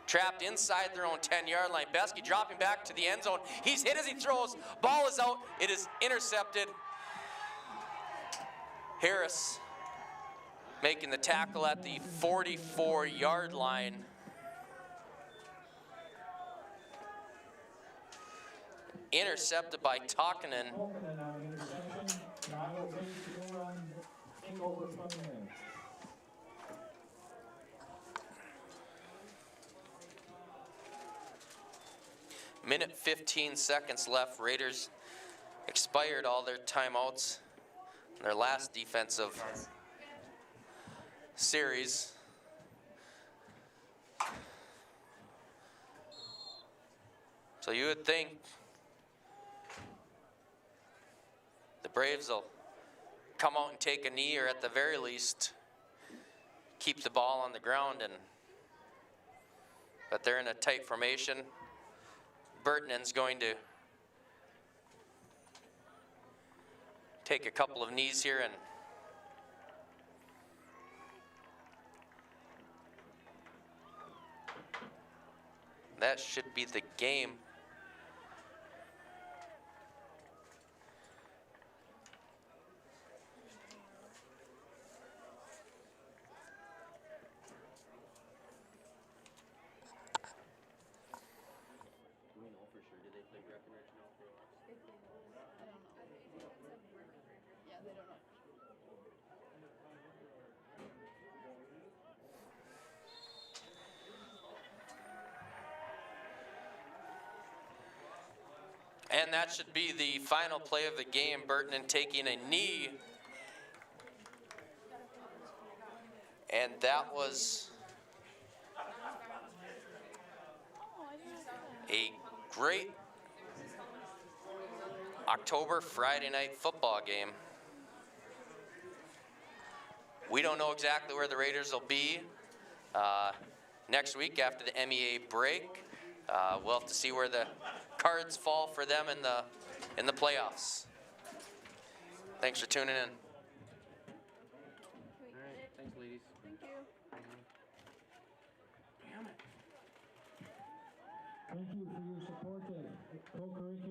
Speaker 1: trapped inside their own 10-yard line. Besky dropping back to the end zone. He's hit as he throws. Ball is out. It is intercepted. Harris making the tackle at the 44-yard line. Intercepted by Tokinen. Minute 15 seconds left. Raiders expired all their timeouts in their last defensive series. So you would think the Braves will come out and take a knee, or at the very least keep the ball on the ground, but they're in a tight formation. Burtonen's going to take a couple of knees here, and that should be the game. And that should be the final play of the game. Burtonen taking a knee. And that was a great October Friday night football game. We don't know exactly where the Raiders will be next week after the MEA break. We'll have to see where the cards fall for them in the playoffs. Thanks for tuning in.
Speaker 6: All right, thanks, ladies.
Speaker 4: Thank you.
Speaker 3: Thank you for your support of co-curricular